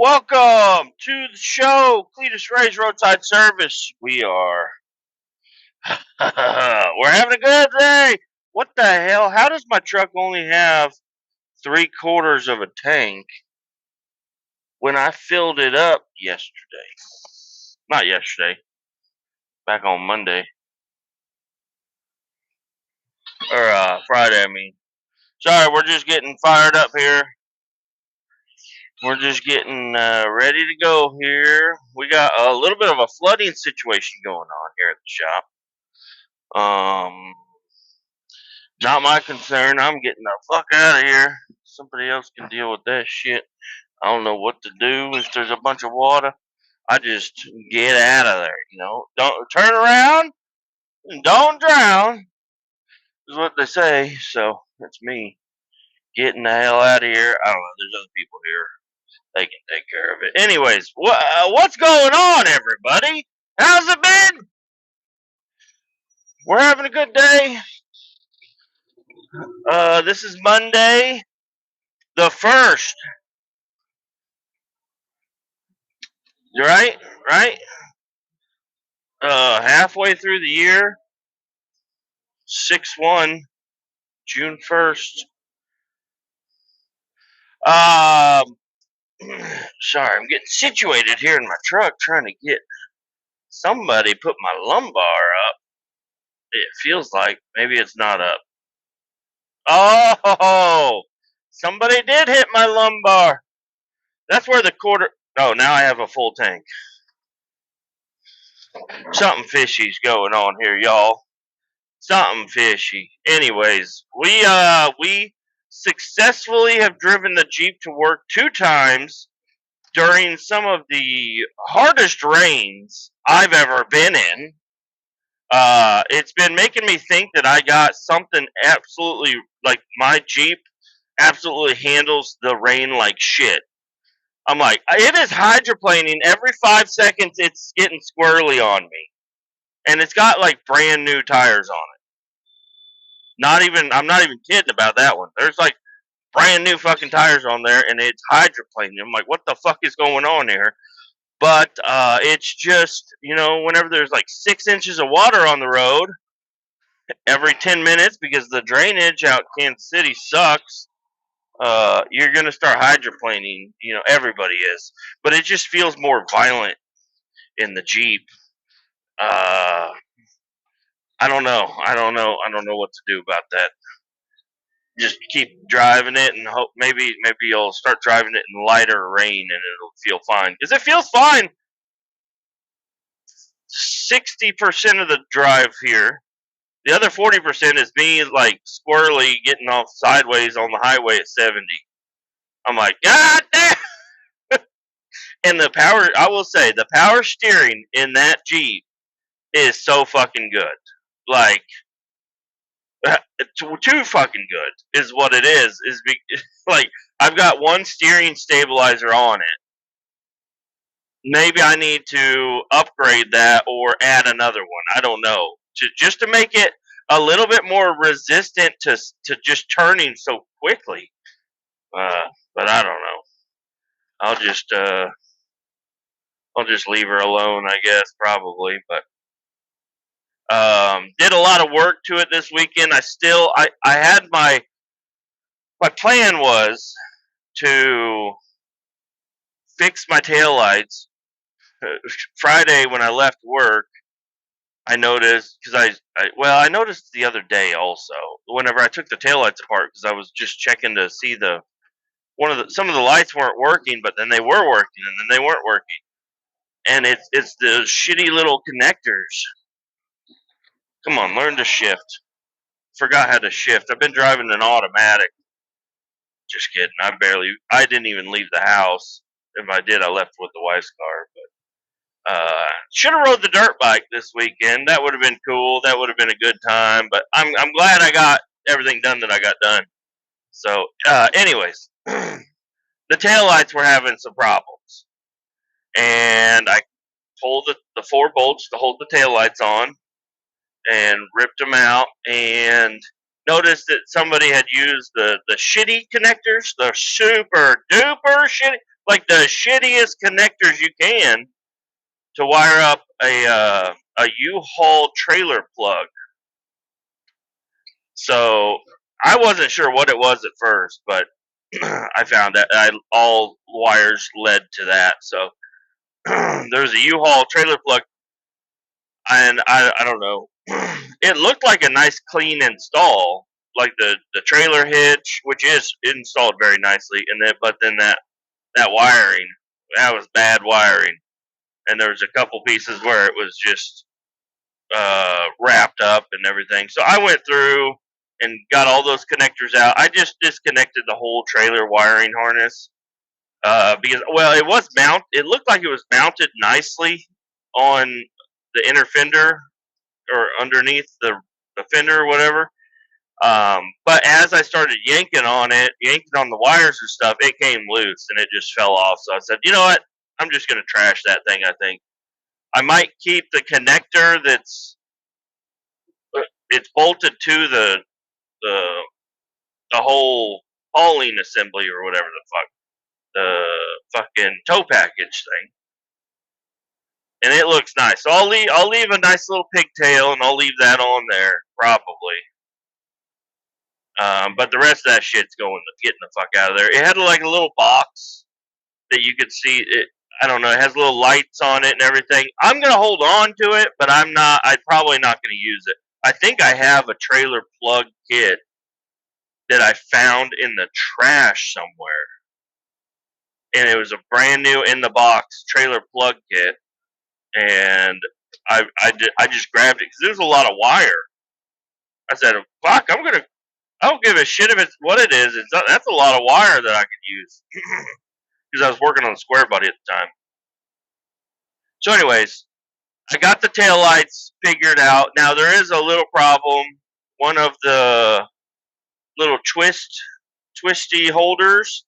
Welcome to the show, Kletus Roadside Service. We're having a good day. What the hell? How does my truck only have 3/4 of a tank when I filled it up yesterday? Not yesterday, back on Monday or Friday. I mean, sorry, we're just getting fired up here. We're just getting ready to go here. We got a little bit of a flooding situation going on here at the shop. Not my concern. I'm getting the fuck out of here. Somebody else can deal with that shit. I don't know what to do if there's a bunch of water. I just get out of there, Don't turn around and don't drown, is what they say. So that's me getting the hell out of here. I don't know. There's other people here. They can take care of it. Anyways, what's going on, everybody? How's it been? We're having a good day. This is Monday, the 1st. Right? Right? Halfway through the year, 6/1, June 1st. Sorry, I'm getting situated here in my truck trying to get somebody put my lumbar up. It feels like maybe it's not up. Oh, somebody did hit my lumbar. That's where the quarter. Oh, now I have a full tank. Something fishy's going on here, y'all. Something fishy. Anyways, we successfully have driven the Jeep to work 2 times during some of the hardest rains I've ever been in. It's been making me think that I got something absolutely, like, my Jeep absolutely handles the rain like shit. I'm like, it is hydroplaning every 5 seconds. It's getting squirrely on me, and it's got like brand new tires on it. I'm not even kidding about that one. There's like brand new fucking tires on there, and it's hydroplaning. I'm like, what the fuck is going on here? But it's just, whenever there's like 6 inches of water on the road every 10 minutes because the drainage out in Kansas City sucks, you're going to start hydroplaning. Everybody is. But it just feels more violent in the Jeep. I don't know. I don't know what to do about that. Just keep driving it and hope maybe you'll start driving it in lighter rain and it'll feel fine. Because it feels fine 60% of the drive here. The other 40% is me like squirrely getting off sideways on the highway at 70. I'm like, God damn! And the power, I will say, the power steering in that Jeep is so fucking good. Like, too fucking good is what it is. Like, I've got one steering stabilizer on it. Maybe I need to upgrade that or add another one. I don't know. Just to make it a little bit more resistant to just turning so quickly. But I don't know. I'll just leave her alone, I guess, probably. But did a lot of work to it this weekend. I had my plan was to fix my taillights. Friday when I left work, I noticed because I noticed the other day also whenever I took the taillights apart because I was just checking to see some of the lights weren't working, but then they were working and then they weren't working, and it's the shitty little connectors. Come on, learn to shift. Forgot how to shift. I've been driving an automatic. Just kidding. I didn't even leave the house. If I did, I left with the wife's car. But should have rode the dirt bike this weekend. That would have been cool. That would have been a good time. But I'm glad I got everything done that I got done. So, anyways, the taillights were having some problems, and I pulled the 4 bolts to hold the taillights on, and ripped them out, and noticed that somebody had used the shitty connectors, the super duper shitty. like the shittiest connectors you can to wire up a U-Haul trailer plug. So I wasn't sure what it was at first, but I found that all wires led to that. So there's a U-Haul trailer plug, and I don't know. It looked like a nice clean install, like the trailer hitch, which is installed very nicely, and then that wiring, that was bad wiring, and there was a couple pieces where it was just wrapped up and everything. So I went through and got all those connectors out. I just disconnected the whole trailer wiring harness because, well, it was mount. It looked like it was mounted nicely on the inner fender or underneath the fender or whatever. But as I started yanking on the wires and stuff, it came loose and it just fell off. So I said, you know what? I'm just going to trash that thing, I think. I might keep the connector it's bolted to the whole hauling assembly or whatever the fucking tow package thing, and it looks nice. So I'll leave a nice little pigtail, and I'll leave that on there probably. But the rest of that shit's getting the fuck out of there. It had like a little box that you could see. I don't know. It has little lights on it and everything. I'm gonna hold on to it, but I'm probably not gonna use it. I think I have a trailer plug kit that I found in the trash somewhere, and it was a brand new in the box trailer plug kit, and I just grabbed it because there's a lot of wire. I said, "Fuck, I don't give a shit if it's what it is. That's a lot of wire that I could use." Because I was working on the Square Buddy at the time. So, anyways, I got the taillights figured out. Now there is a little problem. One of the little twisty holders,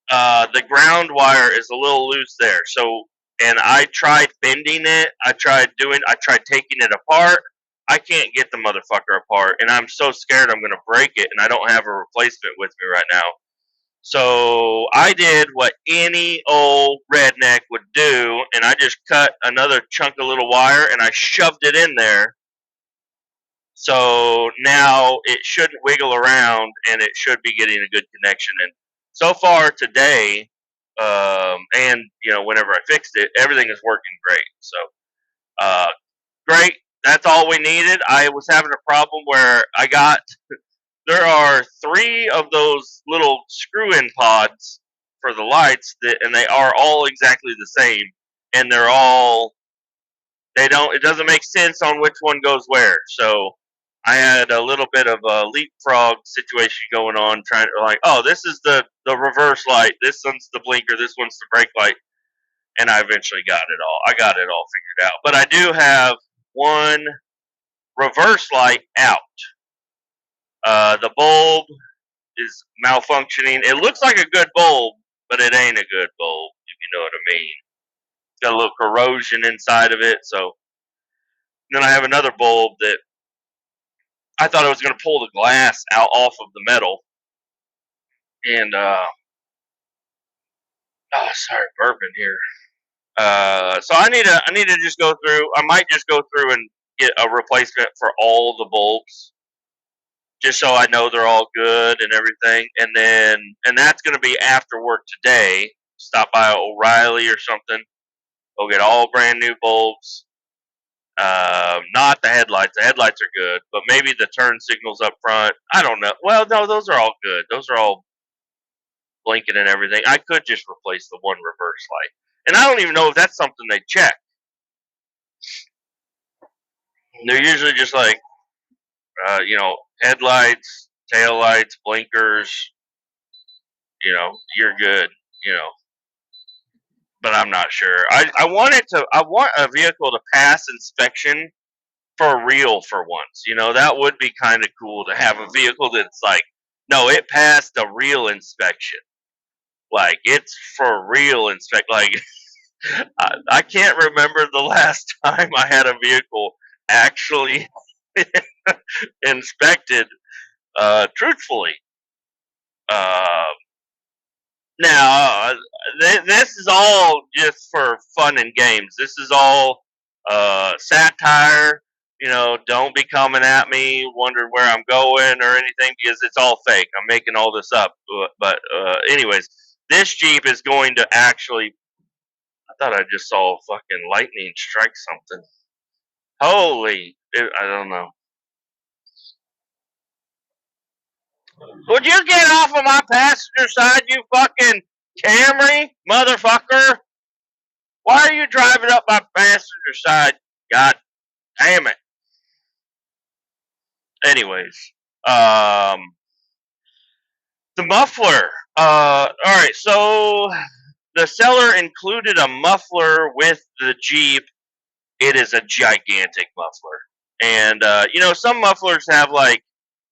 the ground wire is a little loose there. So, and I tried bending it. I tried taking it apart. I can't get the motherfucker apart, and I'm so scared I'm gonna break it, and I don't have a replacement with me right now. So I did what any old redneck would do, and I just cut another chunk of little wire and I shoved it in there. So now it shouldn't wiggle around, and it should be getting a good connection. And so far today, and whenever I fixed it, everything is working great. So great. That's all we needed. I was having a problem where there are 3 of those little screw-in pods for the lights, and they are all exactly the same, and it doesn't make sense on which one goes where. So I had a little bit of a leapfrog situation going on, trying to this is the reverse light, this one's the blinker, this one's the brake light, and I eventually got it all. I got it all figured out. But I do have one reverse light out. The bulb is malfunctioning. It looks like a good bulb, but it ain't a good bulb, if you know what I mean. It's got a little corrosion inside of it. So then I have another bulb that I thought I was going to pull the glass out off of the metal. And, sorry, burping here. So I need to just go through. I might just go through and get a replacement for all the bulbs, just so I know they're all good and everything. And that's going to be after work today. Stop by O'Reilly or something. Go get all brand new bulbs. Not the headlights. The headlights are good, but maybe the turn signals up front. I don't know. Well, no, those are all good. Those are all blinking and everything. I could just replace the one reverse light. And I don't even know if that's something they check. They're usually just like, headlights, taillights, blinkers, you're good, But I'm not sure. I want a vehicle to pass inspection for real for once. That would be kind of cool to have a vehicle that's like, no, it passed a real inspection. Like, it's for real inspect. Like, I can't remember the last time I had a vehicle actually inspected truthfully. Now, this is all just for fun and games. This is all satire. Don't be coming at me wondering where I'm going or anything because it's all fake. I'm making all this up. But anyways, this Jeep is going to actually. I thought I just saw fucking lightning strike something. Holy. I don't know. Would you get off of my passenger side, you fucking Camry, motherfucker? Why are you driving up my passenger side? God damn it. Anyways, um, the muffler. Alright, so the seller included a muffler with the Jeep. It is a gigantic muffler. And, some mufflers have like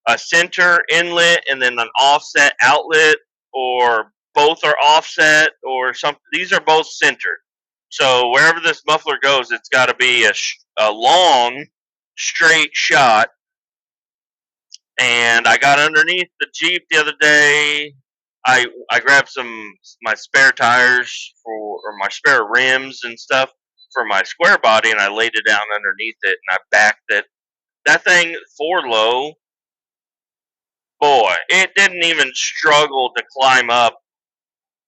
a center inlet and then an offset outlet, or both are offset, or something. These are both centered. So wherever this muffler goes, it's got to be a long, straight shot. And I got underneath the Jeep the other day. I grabbed my spare tires or my spare rims and stuff for my square body, and I laid it down underneath it, and I backed it. That thing 4 low, boy, it didn't even struggle to climb up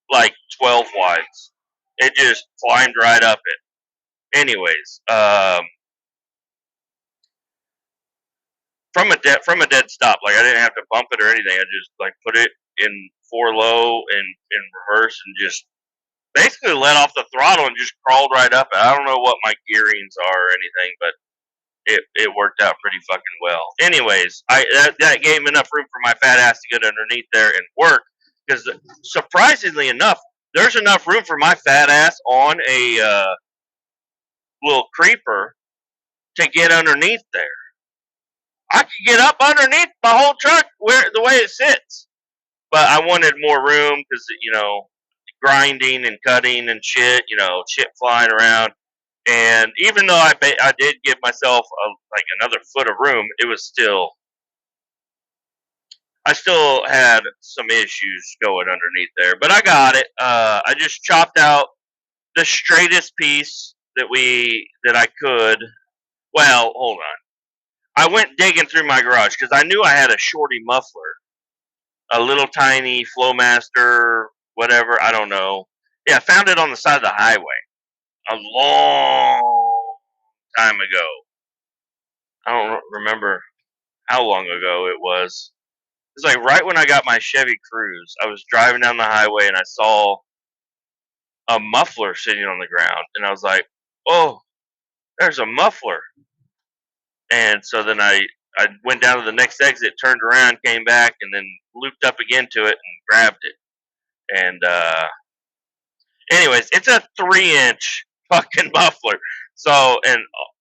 like 12 wides. It just climbed right up it. Anyways, from a dead stop, like I didn't have to bump it or anything. I just like put it in 4 low and in reverse and just basically let off the throttle and just crawled right up it. I don't know what my gearings are or anything, but it worked out pretty fucking well. Anyways, that gave me enough room for my fat ass to get underneath there and work. Because surprisingly enough, there's enough room for my fat ass on a little creeper to get underneath there. I could get up underneath my whole truck the way it sits, but I wanted more room because grinding and cutting and shit, shit flying around. And even though I did give myself like another foot of room, it was I still had some issues going underneath there, but I got it. I just chopped out the straightest piece that I could. Well, hold on. I went digging through my garage because I knew I had a shorty muffler, a little tiny Flowmaster, whatever. I don't know. Yeah, I found it on the side of the highway a long time ago. I don't remember how long ago it was. It was like right when I got my Chevy Cruze. I was driving down the highway and I saw a muffler sitting on the ground, and I was like, "Oh, there's a muffler." And so then I went down to the next exit, turned around, came back, and then looped up again to it and grabbed it. And anyways, it's a 3-inch fucking muffler. So, and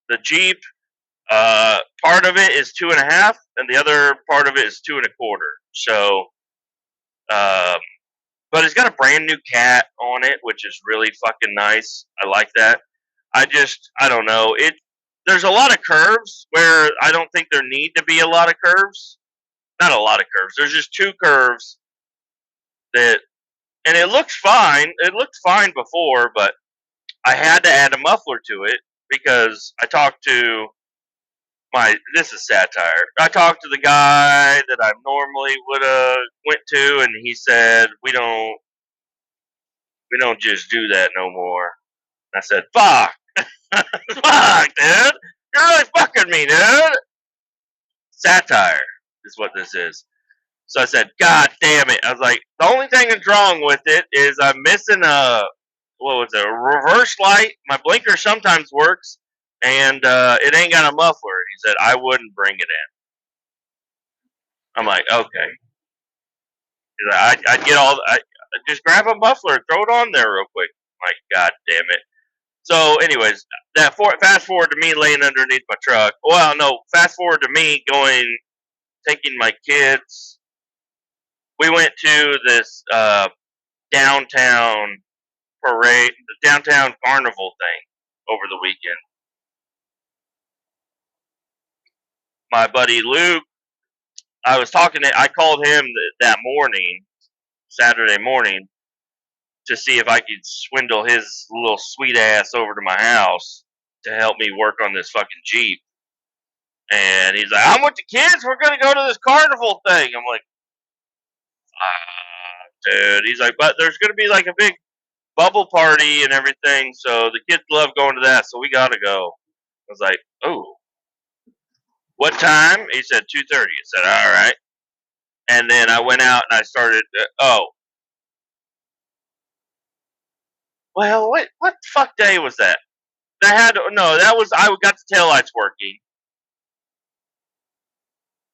the Jeep, part of it is 2.5, and the other part of it is 2.25. So, but it's got a brand new cat on it, which is really fucking nice. I like that. I don't know. There's a lot of curves where I don't think there need to be a lot of curves. Not a lot of curves. There's just 2 curves and it looks fine. It looked fine before, but I had to add a muffler to it because I talked to this is satire. I talked to the guy that I normally would have went to, and he said we don't just do that no more. And I said, fuck, fuck, dude, you're really fucking me, dude. Satire is what this is. So I said, God damn it. I was like, the only thing that's wrong with it is I'm missing a reverse light. My blinker sometimes works, and it ain't got a muffler. He said, I wouldn't bring it in. I'm like, okay. I'd get I'd just grab a muffler, throw it on there real quick. I'm like, God damn it. So, anyways, fast forward to me laying underneath my truck. Well, no, fast forward to me taking my kids. We went to this downtown parade, the downtown carnival thing over the weekend. My buddy Luke, I called him that morning, Saturday morning, to see if I could swindle his little sweet ass over to my house to help me work on this fucking Jeep. And he's like, I'm with the kids. We're going to go to this carnival thing. I'm like, dude. He's like, but there's going to be like a big bubble party and everything. So the kids love going to that. So we got to go. I was like, oh, what time? He said 2:30. I said, all right. And then I went out and I started, well, what fuck day was that? That was, I got the taillights working.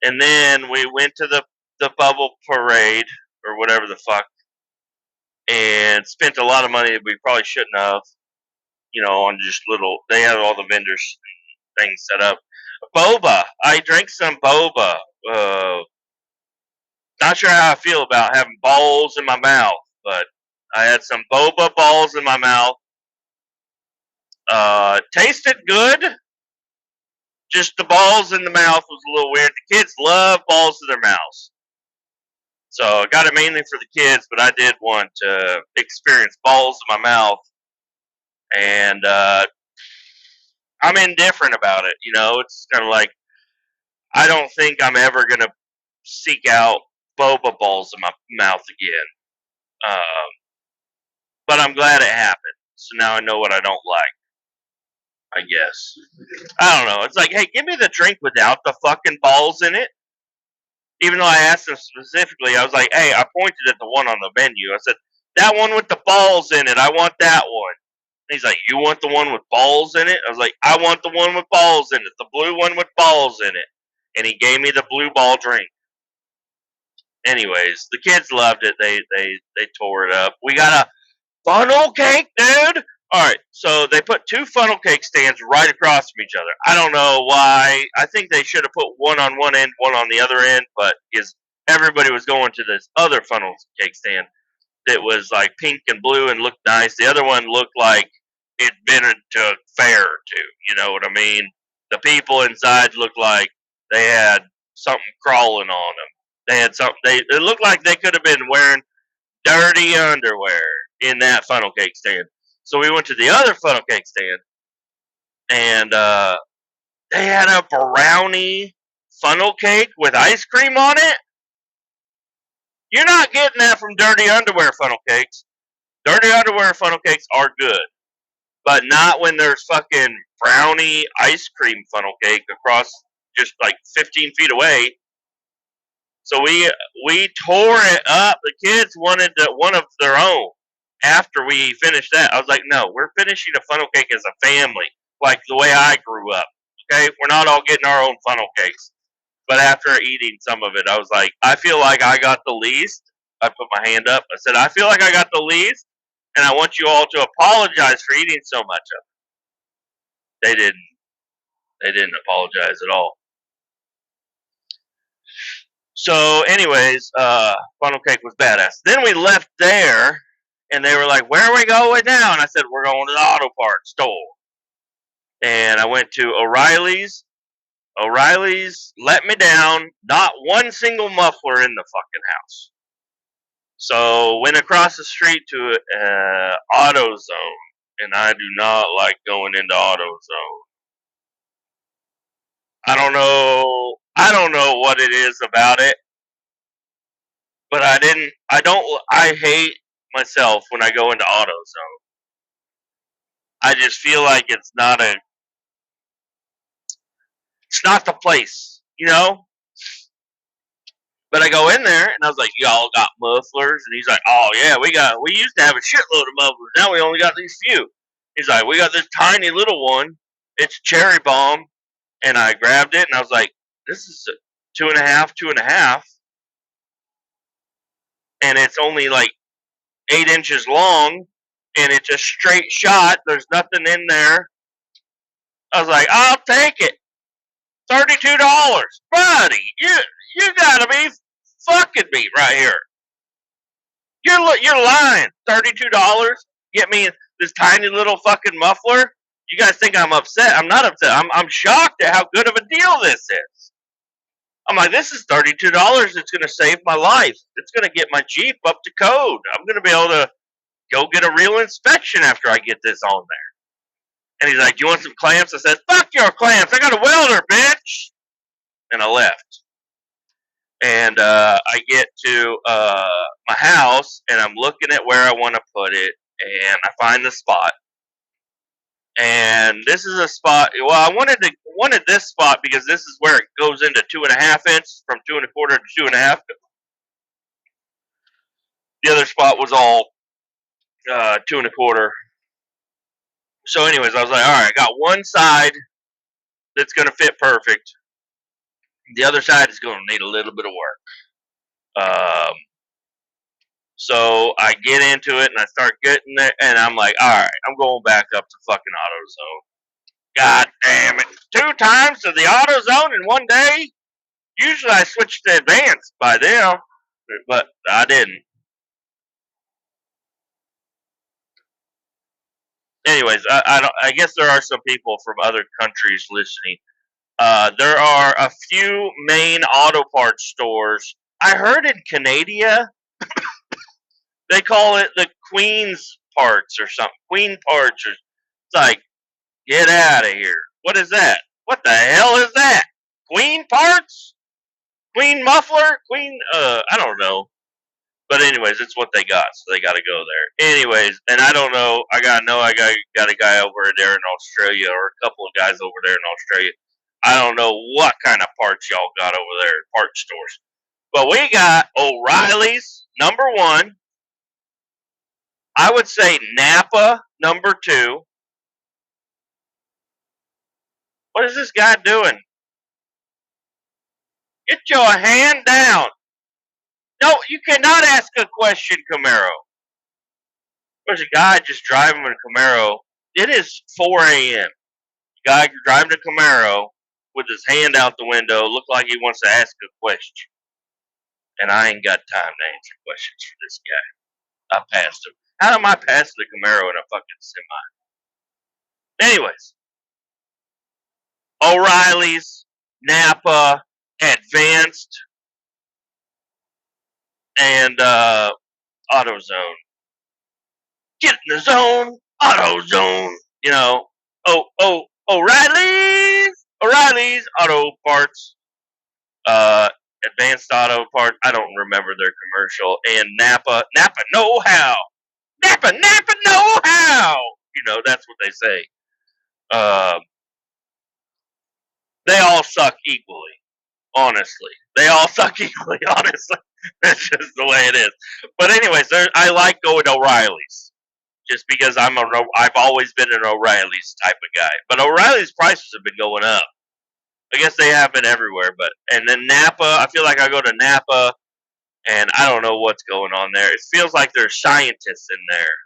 And then we went to the bubble parade or whatever the fuck and spent a lot of money that we probably shouldn't have, on just they had all the vendors and things set up. Boba. I drank some boba. Not sure how I feel about having balls in my mouth, but I had some boba balls in my mouth. Tasted good. Just the balls in the mouth was a little weird. The kids love balls in their mouths. So I got it mainly for the kids, but I did want to experience balls in my mouth. And I'm indifferent about it. It's kind of like I don't think I'm ever going to seek out boba balls in my mouth again. But I'm glad it happened. So now I know what I don't like. I guess. I don't know. It's like, hey, give me the drink without the fucking balls in it. Even though I asked them specifically, I was like, hey, I pointed at the one on the menu. I said, that one with the balls in it. I want that one. And he's like, you want the one with balls in it? I was like, I want the one with balls in it. The blue one with balls in it. And he gave me the blue ball drink. Anyways, the kids loved it. They tore it up. We got a funnel cake, dude. All right, so they put 2 funnel cake stands right across from each other. I don't know why. I think they should have put one on one end, one on the other end, but everybody was going to this other funnel cake stand that was like pink and blue and looked nice. The other one looked like it'd been to a fair or two. You know what I mean? The people inside looked like they had something crawling on them. They had something. It looked like they could have been wearing dirty underwear in that funnel cake stand. So we went to the other funnel cake stand, and they had a brownie funnel cake with ice cream on it. You're not getting that from dirty underwear funnel cakes. Dirty underwear funnel cakes are good, but not when there's fucking brownie ice cream funnel cake across just like 15 feet away. So we tore it up. The kids wanted one of their own. After we finished that, I was like, no, we're finishing a funnel cake as a family, like the way I grew up. Okay? We're not all getting our own funnel cakes. But after eating some of it, I was like, I feel like I got the least. I put my hand up. I said, I feel like I got the least, and I want you all to apologize for eating so much of it. They didn't. They didn't apologize at all. So, anyways, funnel cake was badass. Then we left there. And they were like, where are we going now? And I said, we're going to the auto parts store. And I went to O'Reilly's. O'Reilly's let me down. Not one single muffler in the fucking house. So went across the street to AutoZone. And I do not like going into AutoZone. I don't know what it is about it. But I hate myself when I go into AutoZone. I just feel like it's not the place, But I go in there and I was like, y'all got mufflers? And he's like, oh yeah, we used to have a shitload of mufflers. Now we only got these few. He's like, we got this tiny little one. It's cherry bomb. And I grabbed it and I was like, this is 2.5. And it's only like 8 inches long, and it's a straight shot. There's nothing in there. I was like, I'll take it. $32, buddy. You gotta be fucking me right here. You're lying. $32. Get me this tiny little fucking muffler. You guys think I'm upset? I'm not upset. I'm shocked at how good of a deal this is. I'm like, this is $32. It's going to save my life. It's going to get my Jeep up to code. I'm going to be able to go get a real inspection after I get this on there. And he's like, do you want some clamps? I said, fuck your clamps. I got a welder, bitch. And I left. And I get to my house, and I'm looking at where I want to put it, and I find the spot. And this is a spot. Well, I wanted this spot because this is where it goes into 2.5 inch from 2 1/4 to 2.5. The other spot was all 2 1/4. So, anyways, I was like, all right, I got one side that's going to fit perfect. The other side is going to need a little bit of work. So I get into it and I start getting there, and I'm like, all right, I'm going back up to fucking AutoZone. God damn it. 2 times to the AutoZone in one day? Usually I switch to Advanced by then, but I didn't. Anyways, I guess there are some people from other countries listening. There are a few main auto parts stores. I heard in Canada they call it the Queen's Parts or something. Queen Parts. It's like, get out of here. What is that? What the hell is that? Queen Parts? Queen Muffler? Queen, I don't know. But anyways, it's what they got, so they got to go there. Anyways, and I don't know. I got a guy over there in Australia, or a couple of guys over there in Australia. I don't know what kind of parts y'all got over there at parts stores. But we got O'Reilly's, number 1. I would say Napa, number 2. What is this guy doing? Get your hand down. No, you cannot ask a question, Camaro. There's a guy just driving a Camaro. It is 4 a.m. Guy driving a Camaro with his hand out the window, look like he wants to ask a question. And I ain't got time to answer questions for this guy. I passed him. How am I passing the Camaro in a fucking semi? Anyways, O'Reilly's, Napa, Advanced, and AutoZone. Get in the zone, AutoZone. You know, O'Reilly's Auto Parts, Advanced Auto Parts. I don't remember their commercial. And Napa Know How. Napa Know How. You know, that's what they say. They all suck equally. Honestly, they all suck equally. Honestly, that's just the way it is. But anyways, I like going to O'Reilly's just because I've always been an O'Reilly's type of guy. But O'Reilly's prices have been going up. I guess they have been everywhere. And then Napa, I feel like I go to Napa, and I don't know what's going on there. It feels like there's scientists in there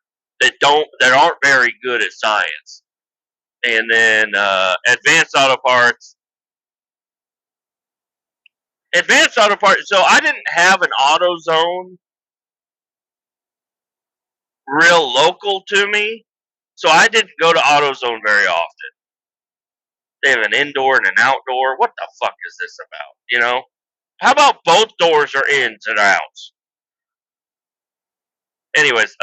that aren't very good at science. And then Advanced Auto Parts. So I didn't have an AutoZone real local to me, so I didn't go to AutoZone very often. They have an indoor and an outdoor. What the fuck is this about? You know? How about both doors are ins and outs? Anyways,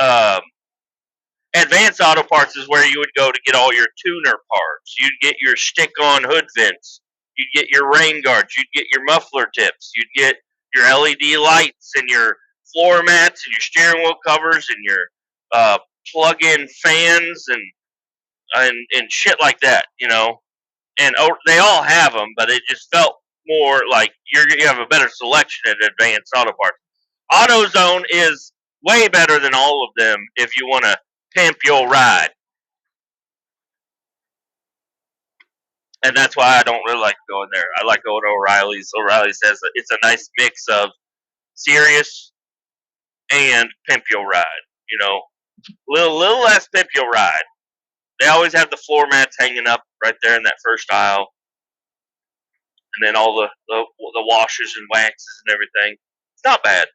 Advanced Auto Parts is where you would go to get all your tuner parts. You'd get your stick-on hood vents. You'd get your rain guards. You'd get your muffler tips. You'd get your LED lights and your floor mats and your steering wheel covers and your plug-in fans and shit like that, you know. And they all have them, but it just felt more like you have a better selection at Advanced Auto Parts. AutoZone is way better than all of them if you want to pimp your ride. And that's why I don't really like going there. I like going to O'Reilly's. O'Reilly's says it's a nice mix of serious and pimp your ride. You know, little less pimp your ride. They always have the floor mats hanging up right there in that first aisle, and then all the washers and waxes and everything. It's not bad.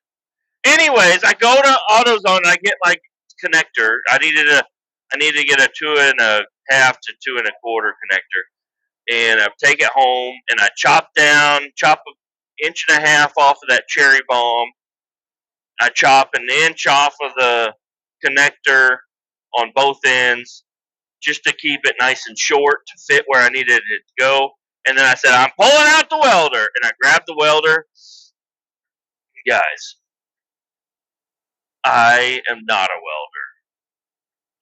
Anyways, I go to AutoZone and I get my connector. I needed to get a 2.5 to 2 1/4 connector. And I take it home, and I chop 1.5 inches off of that cherry bomb. I chop 1 inch off of the connector on both ends just to keep it nice and short to fit where I needed it to go. And then I said, I'm pulling out the welder. And I grabbed the welder. Guys, I am not a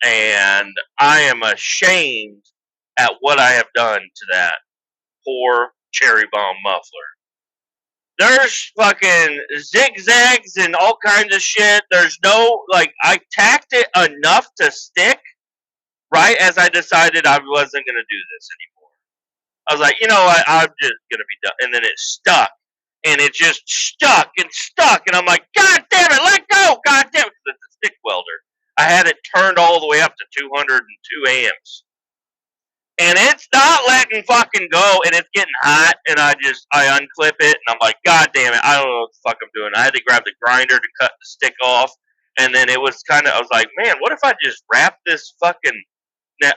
welder. And I am ashamed at what I have done to that poor cherry bomb muffler. There's fucking zigzags and all kinds of shit. There's no, like, I tacked it enough to stick right as I decided I wasn't going to do this anymore. I was like, you know what, I'm just going to be done. And then it stuck. And it just stuck and stuck. And I'm like, God damn it, let go, God damn it. It's a stick welder. I had it turned all the way up to 202 amps. And it's not letting fucking go, and it's getting hot, and I unclip it, and I'm like, God damn it, I don't know what the fuck I'm doing. I had to grab the grinder to cut the stick off, and then it was kind of, I was like, man, what if I just wrap this fucking,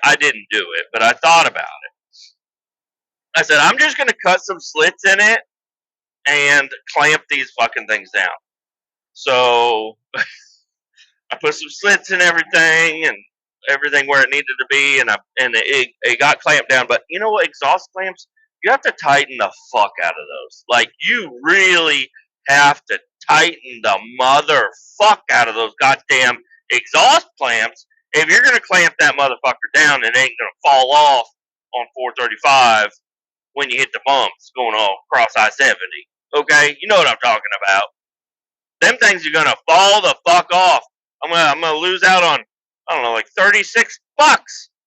I didn't do it, but I thought about it. I said, I'm just going to cut some slits in it, and clamp these fucking things down. So, I put some slits in everything, and everything where it needed to be, and it got clamped down. But you know what? Exhaust clamps, you have to tighten the fuck out of those. Like, you really have to tighten the motherfuck out of those goddamn exhaust clamps if you're gonna clamp that motherfucker down. It ain't gonna fall off on 435 when you hit the bumps going all across I-70. Okay, you know what I'm talking about. Them things are gonna fall the fuck off. I'm gonna lose out on, I don't know, like $36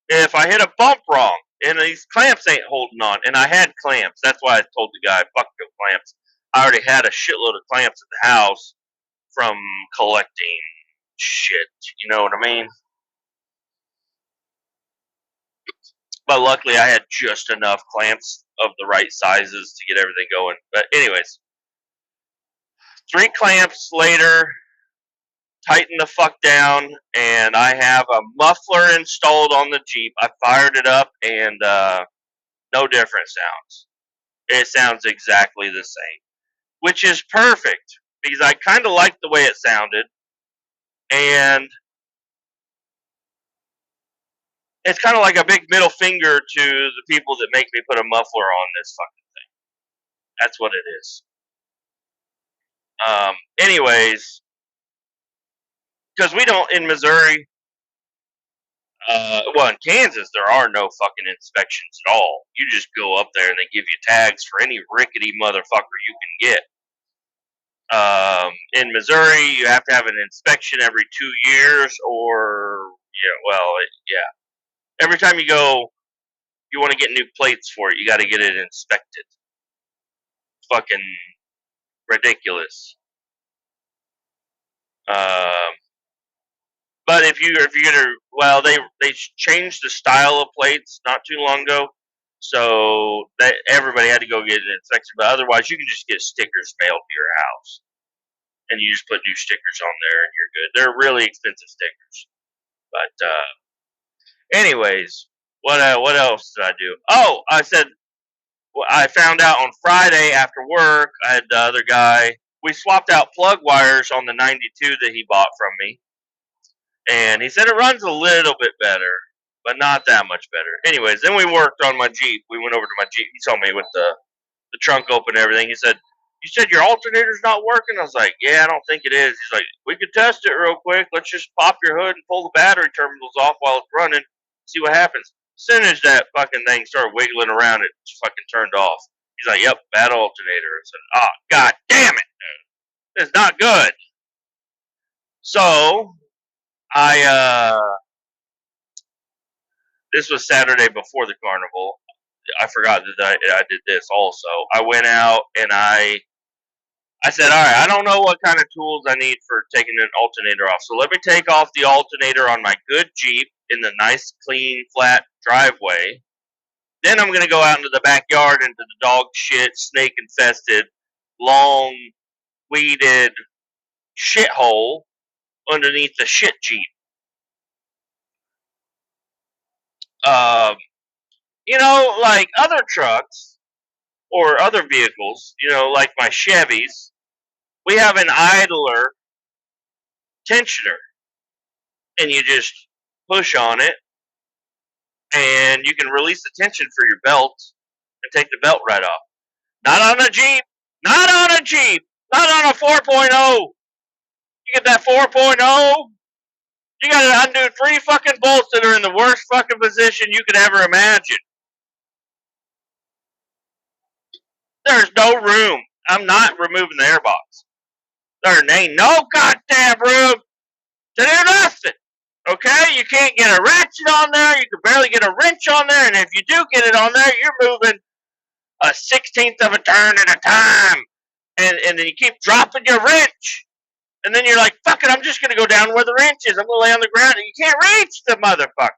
if I hit a bump wrong. And these clamps ain't holding on. And I had clamps. That's why I told the guy, fuck the clamps. I already had a shitload of clamps at the house from collecting shit. You know what I mean? But luckily I had just enough clamps of the right sizes to get everything going. But anyways, 3 clamps later, tighten the fuck down, and I have a muffler installed on the Jeep. I fired it up, and no different sounds. It sounds exactly the same, which is perfect, because I kind of liked the way it sounded, and it's kind of like a big middle finger to the people that make me put a muffler on this fucking thing. That's what it is. Anyways, because we don't, in Missouri, well, in Kansas, there are no fucking inspections at all. You just go up there and they give you tags for any rickety motherfucker you can get. In Missouri, you have to have an inspection every 2 years, or, every time you go, you want to get new plates for it, you got to get it inspected. Fucking ridiculous. But if you're gonna, well, they changed the style of plates not too long ago, so that everybody had to go get an inspection. But otherwise, you can just get stickers mailed to your house, and you just put new stickers on there, and you're good. They're really expensive stickers. But anyways, what else did I do? Oh, I said, I found out on Friday after work. I had the other guy. We swapped out plug wires on the 92 that he bought from me. And he said it runs a little bit better, but not that much better. Anyways, then we worked on my Jeep. We went over to my Jeep. He saw me with the trunk open and everything. He said, you said your alternator's not working? I was like, yeah, I don't think it is. He's like, we could test it real quick. Let's just pop your hood and pull the battery terminals off while it's running. See what happens. As soon as that fucking thing started wiggling around, it just fucking turned off. He's like, yep, bad alternator. I said, oh, god damn it. It's not good. So this was Saturday before the carnival. I forgot that I did this also. I went out and I said, all right, I don't know what kind of tools I need for taking an alternator off. So let me take off the alternator on my good Jeep in the nice, clean, flat driveway. Then I'm going to go out into the backyard into the dog shit, snake infested, long, weeded shithole underneath the shit Jeep. Like other trucks or other vehicles, like my Chevys, we have an idler tensioner. and you just push on it, and you can release the tension for your belt and take the belt right off. Not on a Jeep. Not on a Jeep. Not on a 4.0. You get that 4.0, you got to undo 3 fucking bolts that are in the worst fucking position you could ever imagine. There's no room. I'm not removing the airbox. There ain't no goddamn room to do nothing. Okay? You can't get a ratchet on there. You can barely get a wrench on there. And if you do get it on there, you're moving a 16th of a turn at a time. And then you keep dropping your wrench. And then you're like, fuck it, I'm just going to go down where the wrench is. I'm going to lay on the ground. And you can't reach the motherfucker.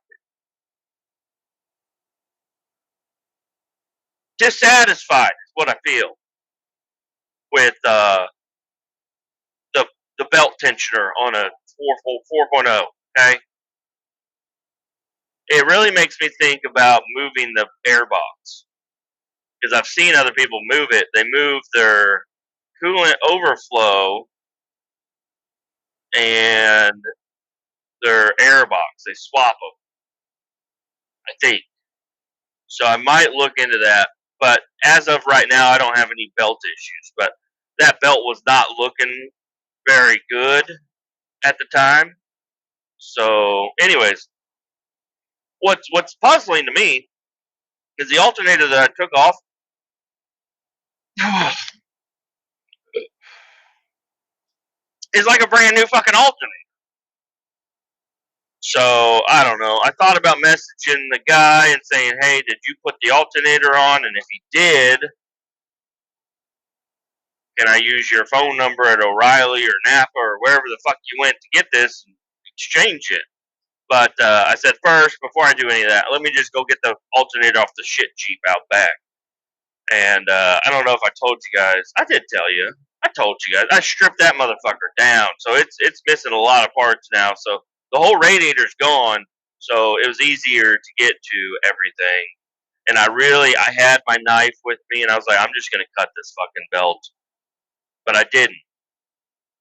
Dissatisfied is what I feel with the belt tensioner on a 4.0. Okay? It really makes me think about moving the airbox. Because I've seen other people move it. They move their coolant overflow and their airbox. They swap them, I think. So I might look into that. But as of right now, I don't have any belt issues. But that belt was not looking very good at the time. So, anyways, what's puzzling to me is the alternator that I took off. Is like a brand new fucking alternator. So, I don't know. I thought about messaging the guy and saying, hey, did you put the alternator on? And if he did, can I use your phone number at O'Reilly or Napa or wherever the fuck you went to get this and exchange it? But I said, first, before I do any of that, let me just go get the alternator off the shit Jeep out back. And I don't know if I told you guys. I did tell you. I told you guys. I stripped that motherfucker down. So it's missing a lot of parts now. So the whole radiator's gone. So it was easier to get to everything. And I had my knife with me. And I was like, I'm just going to cut this fucking belt. But I didn't.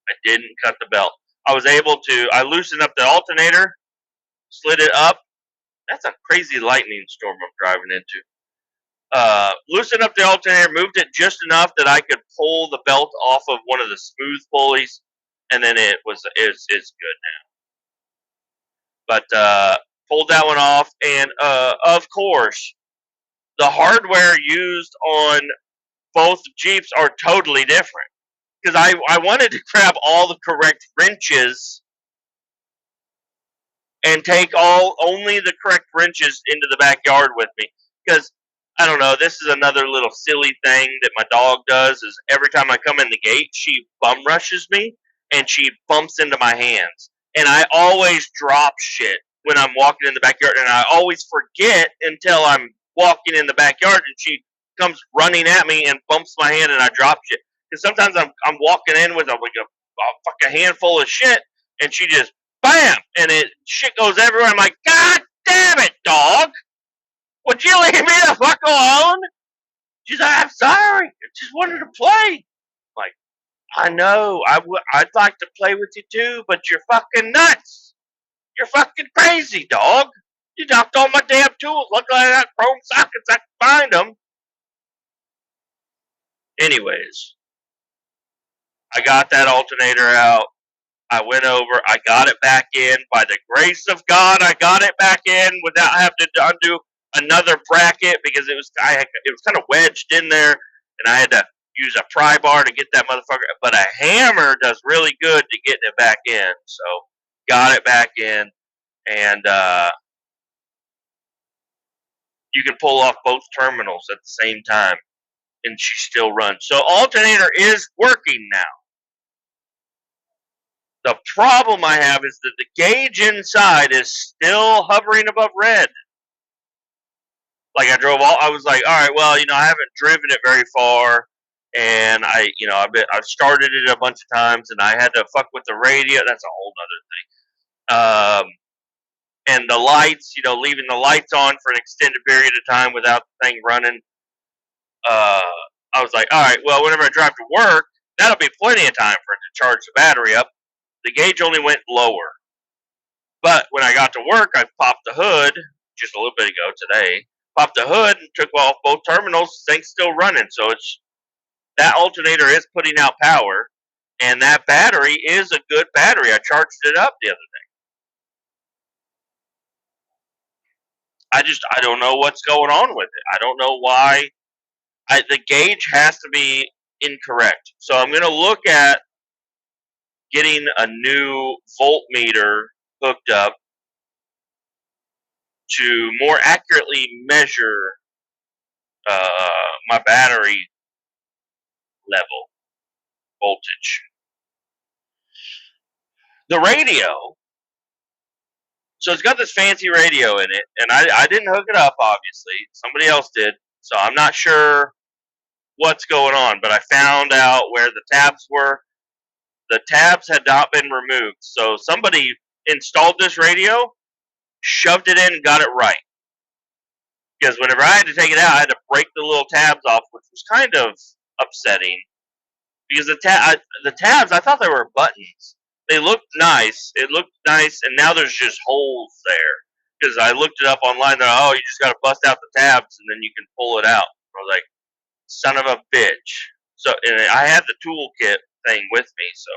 I didn't cut the belt. I was able to. I loosened up the alternator. Slid it up. That's a crazy lightning storm I'm driving into. Loosened up the alternator, moved it just enough that I could pull the belt off of one of the smooth pulleys, and then it's good now. But pulled that one off, and of course, the hardware used on both Jeeps are totally different. Because I wanted to grab all the correct wrenches and take only the correct wrenches into the backyard with me. Because, I don't know, this is another little silly thing that my dog does, is every time I come in the gate, she bum rushes me, and she bumps into my hands. And I always drop shit when I'm walking in the backyard, and I always forget until I'm walking in the backyard, and she comes running at me and bumps my hand, and I drop shit. Because sometimes I'm walking in with a fucking handful of shit, and she just bam, and shit goes everywhere. I'm like, God damn it, dog! Would you leave me the fuck alone? She's like, I'm sorry, I just wanted to play. I'm like, I know, I'd like to play with you too, but you're fucking nuts. You're fucking crazy, dog. You knocked all my damn tools. Luckily I got chrome sockets, I can find them. Anyways, I got that alternator out. I went over. I got it back in. By the grace of God, I got it back in without having to undo another bracket because it was kind of wedged in there, and I had to use a pry bar to get that motherfucker. But a hammer does really good to getting it back in. So got it back in, and you can pull off both terminals at the same time, and she still runs. So alternator is working now. The problem I have is that the gauge inside is still hovering above red. Like I was like, all right, well, I haven't driven it very far, and I've started it a bunch of times, and I had to fuck with the radio. That's a whole other thing. And the lights, leaving the lights on for an extended period of time without the thing running. I was like, all right, well, whenever I drive to work, that'll be plenty of time for it to charge the battery up. The gauge only went lower. But when I got to work, I popped the hood just a little bit ago today. Popped the hood and took off both terminals. Thing's still running, so it's that alternator is putting out power, and that battery is a good battery. I charged it up the other day. I don't know what's going on with it. I don't know why. The gauge has to be incorrect. So I'm going to look at getting a new voltmeter hooked up to more accurately measure my battery level voltage. The radio, so it's got this fancy radio in it, and I didn't hook it up, obviously. Somebody else did, so I'm not sure what's going on, but I found out where the tabs were. The tabs had not been removed, so somebody installed this radio, shoved it in, and got it right. Because whenever I had to take it out, I had to break the little tabs off, which was kind of upsetting. Because the tabs, I thought they were buttons. They looked nice. It looked nice, and now there's just holes there. Because I looked it up online, they're like, oh, you just got to bust out the tabs, and then you can pull it out. I was like, son of a bitch. So, and I had the toolkit thing with me, so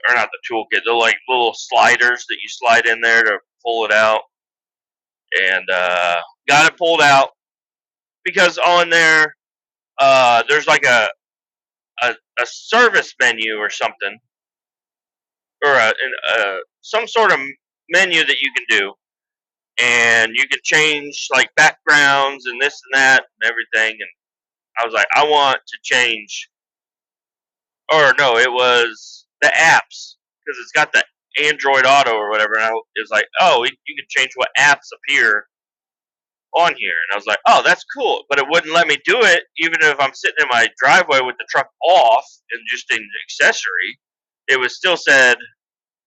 or not the toolkit, they're like little sliders that you slide in there to pull it out. And got it pulled out because on there, there's like a service menu or something, or some sort of menu that you can do, and you can change like backgrounds and this and that and everything. And I was like, I want to change, or no, it was the apps because it's got the Android Auto or whatever. And it was like, oh, you can change what apps appear on here. And I was like, oh, that's cool. But it wouldn't let me do it even if I'm sitting in my driveway with the truck off and just an accessory. It was still said,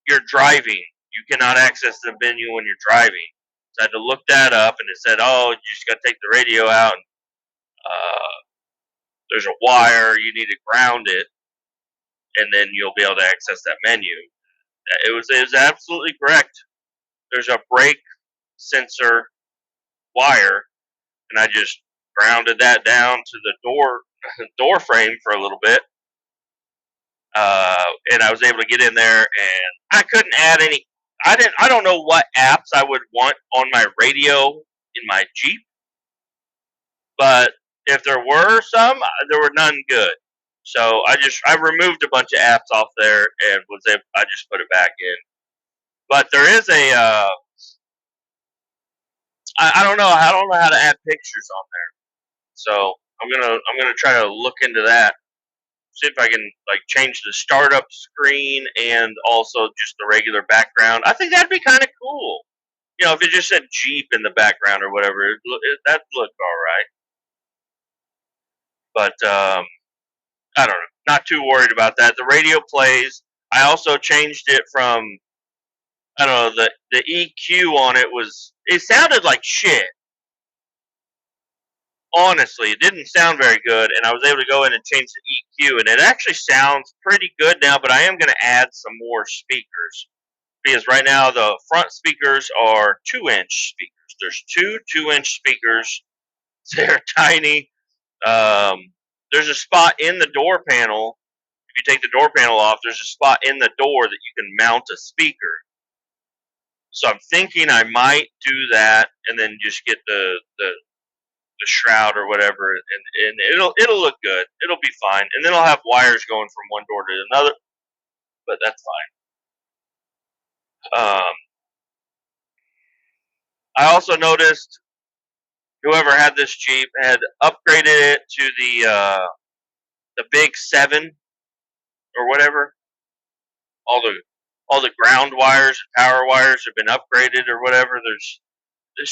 you're driving. You cannot access the menu when you're driving. So I had to look that up, and it said, oh, you just got to take the radio out. And, there's a wire. You need to ground it, and then you'll be able to access that menu. It was absolutely correct. There's a brake sensor wire, and I just grounded that down to the door frame for a little bit, and I was able to get in there, and I couldn't add any. I don't know what apps I would want on my radio in my Jeep, but if there were some, there were none good. So I removed a bunch of apps off there and I just put it back in. But there is a I don't know how to add pictures on there. So I'm gonna try to look into that. See if I can like change the startup screen and also just the regular background. I think that'd be kind of cool. You know, if it just said Jeep in the background or whatever, that'd look all right. But I don't know. Not too worried about that. The radio plays. I also changed it from I don't know, the EQ on it sounded like shit. Honestly, it didn't sound very good, and I was able to go in and change the EQ, and it actually sounds pretty good now, but I am going to add some more speakers. Because right now the front speakers are 2-inch speakers. There's two 2-inch speakers. They're tiny. There's a spot in the door panel. If you take the door panel off, there's a spot in the door that you can mount a speaker. So I'm thinking I might do that and then just get the shroud or whatever, and it'll look good. It'll be fine. And then I'll have wires going from one door to another, but that's fine. I also noticed whoever had this Jeep had upgraded it to the big 7 or whatever. All the ground wires and power wires have been upgraded or whatever. There's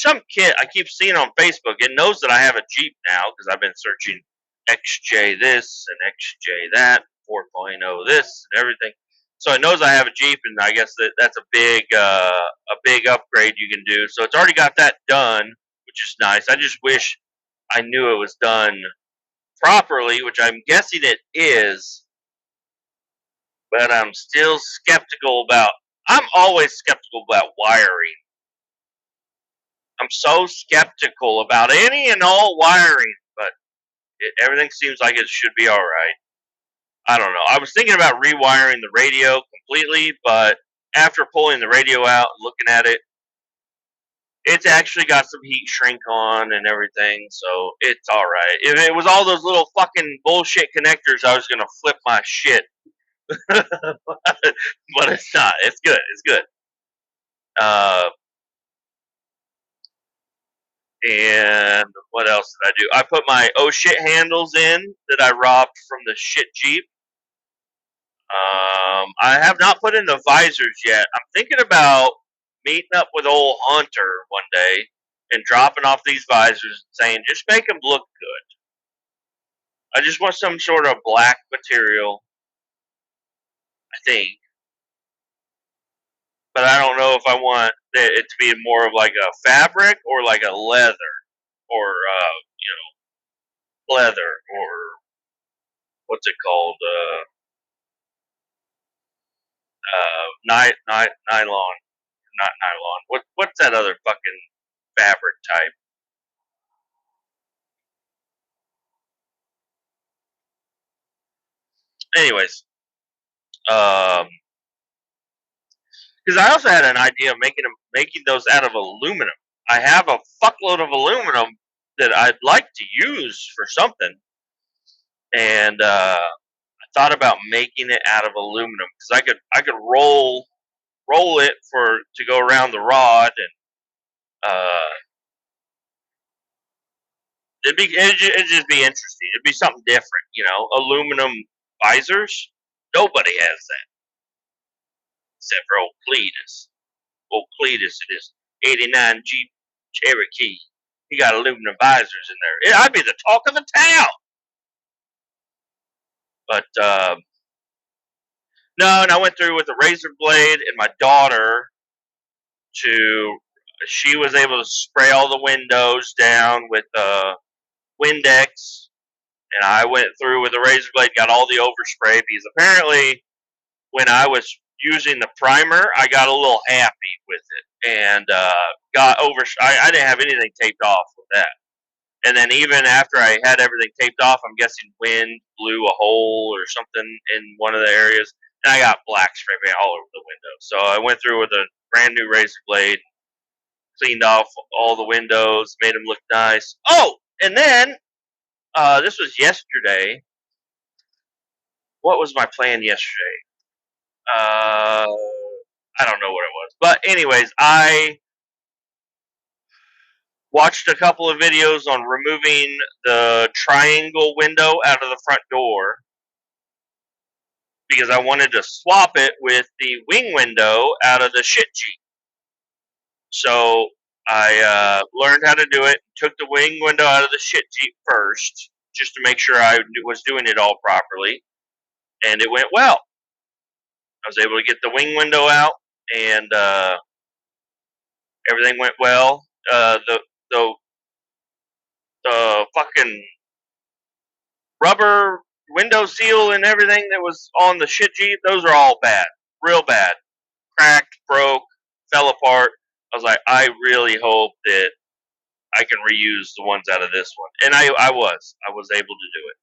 some kid I keep seeing on Facebook. It knows that I have a Jeep now because I've been searching XJ this and XJ that, 4.0 this and everything. So it knows I have a Jeep, and I guess that's a big upgrade you can do. So it's already got that done, which is nice. I just wish I knew it was done properly, which I'm guessing it is, but I'm still skeptical about I'm always skeptical about wiring. I'm so skeptical about any and all wiring, but everything seems like it should be all right. I don't know. I was thinking about rewiring the radio completely, but after pulling the radio out and looking at it, it's actually got some heat shrink on and everything, so it's all right. If it was all those little fucking bullshit connectors, I was gonna flip my shit. But it's not. It's good. It's good. And what else did I do? I put my oh shit handles in that I robbed from the shit Jeep. I have not put in the visors yet. I'm thinking about meeting up with old Hunter one day and dropping off these visors and saying, just make them look good. I just want some sort of black material, I think. But I don't know if I want it to be more of like a fabric or like a leather or, leather or what's it called? Nylon. Not nylon. What's that other fucking fabric type? Anyways, because I also had an idea of making those out of aluminum. I have a fuckload of aluminum that I'd like to use for something, and I thought about making it out of aluminum because I could roll it to go around the rod, and it'd just be interesting. It'd be something different, aluminum visors. Nobody has that except for old Kletus. Old Kletus in his '89 Jeep Cherokee. He got aluminum visors in there. I'd be the talk of the town. But no, and I went through with a razor blade, and my daughter she was able to spray all the windows down with Windex, and I went through with a razor blade, got all the overspray because apparently when I was using the primer, I got a little happy with it and got over. I didn't have anything taped off with that. And then even after I had everything taped off, I'm guessing wind blew a hole or something in one of the areas, and I got black spray paint all over the window. So I went through with a brand new razor blade, cleaned off all the windows, made them look nice. Oh, and then this was yesterday. What was my plan yesterday? I don't know what it was, but anyways, I watched a couple of videos on removing the triangle window out of the front door because I wanted to swap it with the wing window out of the shit Jeep. So I learned how to do it, took the wing window out of the shit Jeep first, just to make sure I was doing it all properly, and it went well. I was able to get the wing window out, and everything went well. The fucking rubber window seal and everything that was on the shit Jeep, those are all bad. Real bad. Cracked, broke, fell apart. I was like, I really hope that I can reuse the ones out of this one. And I was able to do it.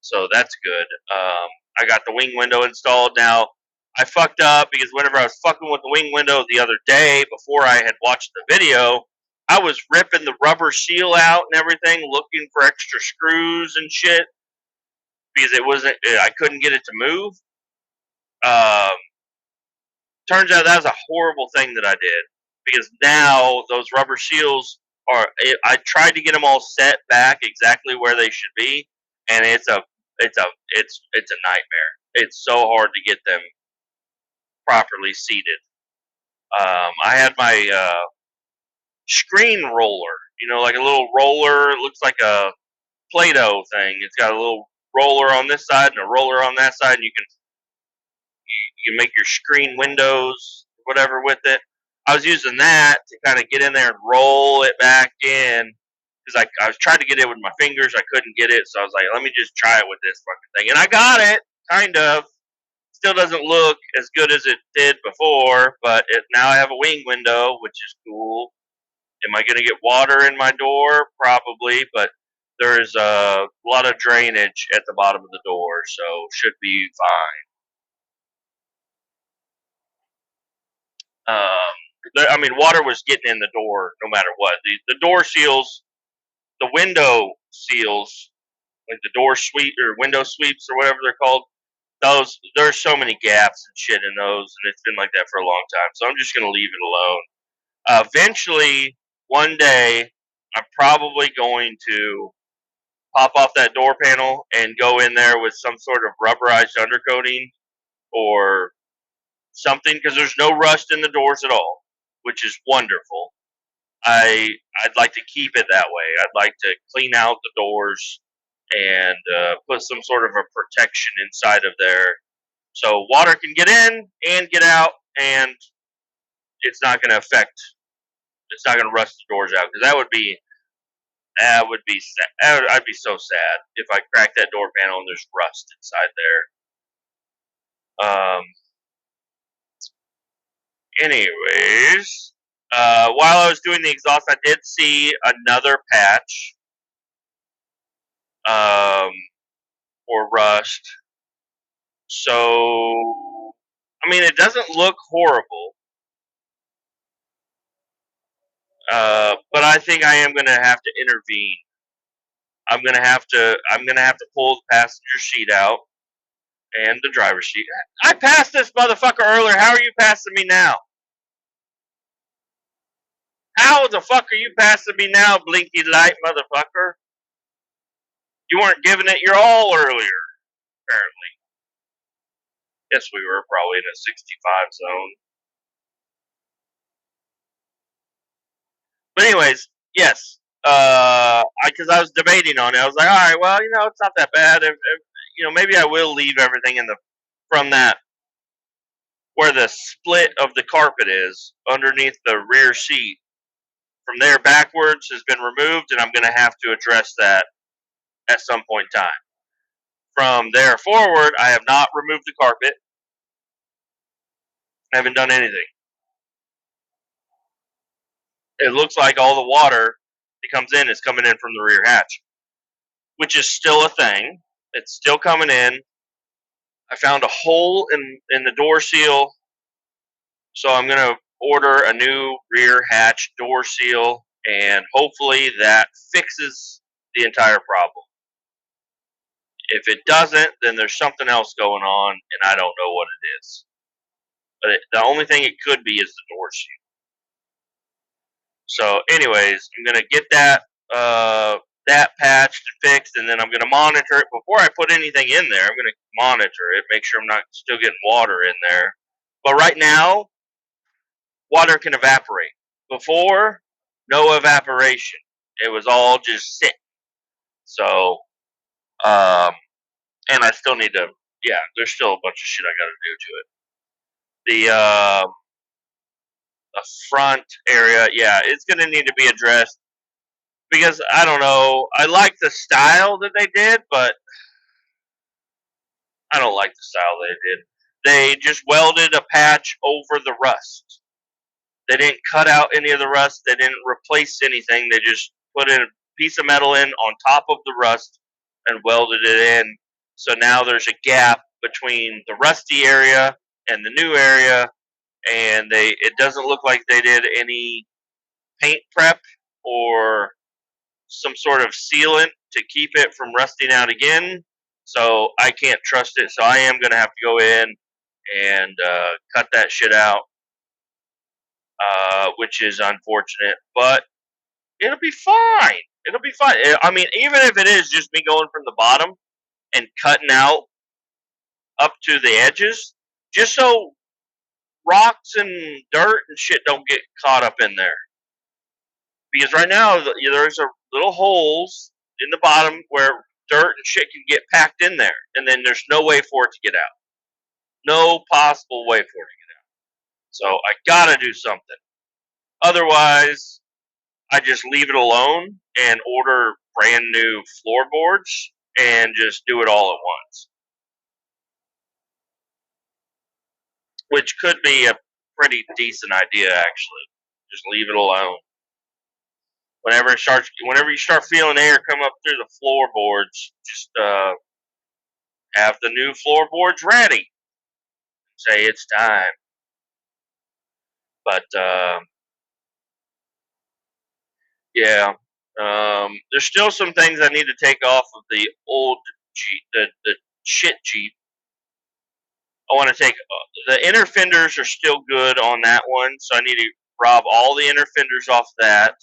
So that's good. I got the wing window installed now. I fucked up because whenever I was fucking with the wing window the other day before I had watched the video, I was ripping the rubber seal out and everything, looking for extra screws and shit because I couldn't get it to move. Turns out that was a horrible thing that I did because now those rubber seals I tried to get them all set back exactly where they should be, and it's a nightmare. It's so hard to get them properly seated. I had my screen roller, like a little roller. It looks like a Play-Doh thing. It's got a little roller on this side and a roller on that side, and you can make your screen windows, whatever, with it. I was using that to kind of get in there and roll it back in because I was trying to get it with my fingers. I couldn't get it, so I was like, let me just try it with this fucking thing. And I got it, kind of. still doesn't look as good as it did before, but now I have a wing window, which is cool. Am I going to get water in my door? Probably, but there's a lot of drainage at the bottom of the door, so should be fine. I mean, water was getting in the door no matter what. The door seals, the window seals, like the door sweep or window sweeps or whatever they're called. Those there's so many gaps and shit in those, and it's been like that for a long time. So I'm just gonna leave it alone. Eventually, one day, I'm probably going to pop off that door panel and go in there with some sort of rubberized undercoating or something because there's no rust in the doors at all, which is wonderful. I'd like to keep it that way. I'd like to clean out the doors and put some sort of a protection inside of there so water can get in and get out, and it's not going to affect. It's not going to rust the doors out because that would be sad. I'd be so sad if I crack that door panel and there's rust inside there. Anyways, while I was doing the exhaust, I did see another patch for rust. So, I mean, it doesn't look horrible, but I think I am going to have to intervene. I'm going to have to pull the passenger seat out and the driver's seat. I passed this motherfucker earlier. How are you passing me now? How the fuck are you passing me now, blinky light motherfucker? You weren't giving it your all earlier, apparently. Guess we were probably in a 65 zone. But anyways, yes. Because I was debating on it. I was like, all right, well, it's not that bad. If maybe I will leave everything from that where the split of the carpet is underneath the rear seat. From there backwards has been removed, and I'm going to have to address that at some point in time. From there forward, I have not removed the carpet. I haven't done anything. It looks like all the water that comes in is coming in from the rear hatch, which is still a thing. It's still coming in. I found a hole in the door seal, so I'm going to order a new rear hatch door seal, and hopefully that fixes the entire problem. If it doesn't, then there's something else going on, and I don't know what it is. But the only thing it could be is the door seal. So, anyways, I'm gonna get that patched and fixed, and then I'm gonna monitor it before I put anything in there. I'm gonna monitor it, make sure I'm not still getting water in there. But right now, water can evaporate. Before, no evaporation. It was all just sitting. So, and I still need to. Yeah, there's still a bunch of shit I got to do to it. The front area, yeah, it's going to need to be addressed because I don't know. I like the style that they did, but I don't like the style they did. They just welded a patch over the rust. They didn't cut out any of the rust. They didn't replace anything. They just put a piece of metal in on top of the rust and welded it in. So now there's a gap between the rusty area and the new area, and it doesn't look like they did any paint prep or some sort of sealant to keep it from rusting out again. So I can't trust it. So I am going to have to go in and cut that shit out, which is unfortunate. But it'll be fine. It'll be fine. I mean, even if it is just me going from the bottom and cutting out up to the edges, just so rocks and dirt and shit don't get caught up in there. Because right now, there's a little holes in the bottom where dirt and shit can get packed in there, and then there's no way for it to get out. No possible way for it to get out. So I gotta do something. Otherwise, I just leave it alone and order brand new floorboards and just do it all at once. which could be a pretty decent idea actually. Just leave it alone. Whenever you start feeling air come up through the floorboards, just have the new floorboards ready. Say it's time. But yeah, there's still some things I need to take off of the old Jeep, the shit Jeep. I want to take the inner fenders are still good on that one, so I need to rob all the inner fenders off that,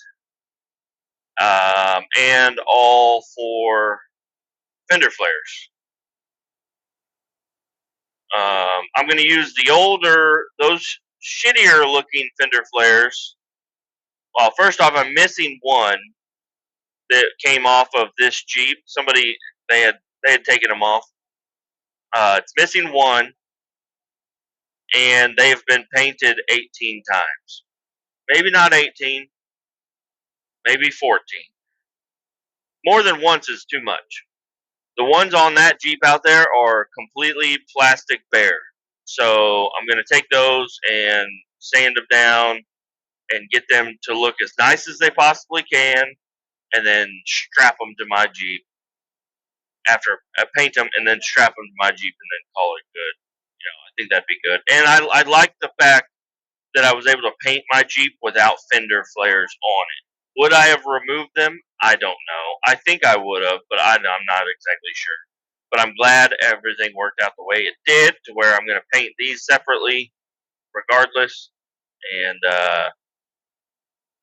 and all 4 fender flares. I'm going to use those shittier looking fender flares. Well, first off, I'm missing one that came off of this Jeep. Somebody they had taken them off. It's missing one, and they have been painted 18 times. Maybe not 18, maybe 14. More than once is too much. The ones on that Jeep out there are completely plastic bare. So I'm going to take those and sand them down and get them to look as nice as they possibly can, and then strap them to my Jeep. After I paint them and then strap them to my Jeep and then call it good. I think that'd be good. And I like the fact that I was able to paint my Jeep without fender flares on it. Would I have removed them? I don't know. I think I would have, but I'm not exactly sure. But I'm glad everything worked out the way it did, to where I'm going to paint these separately, regardless, and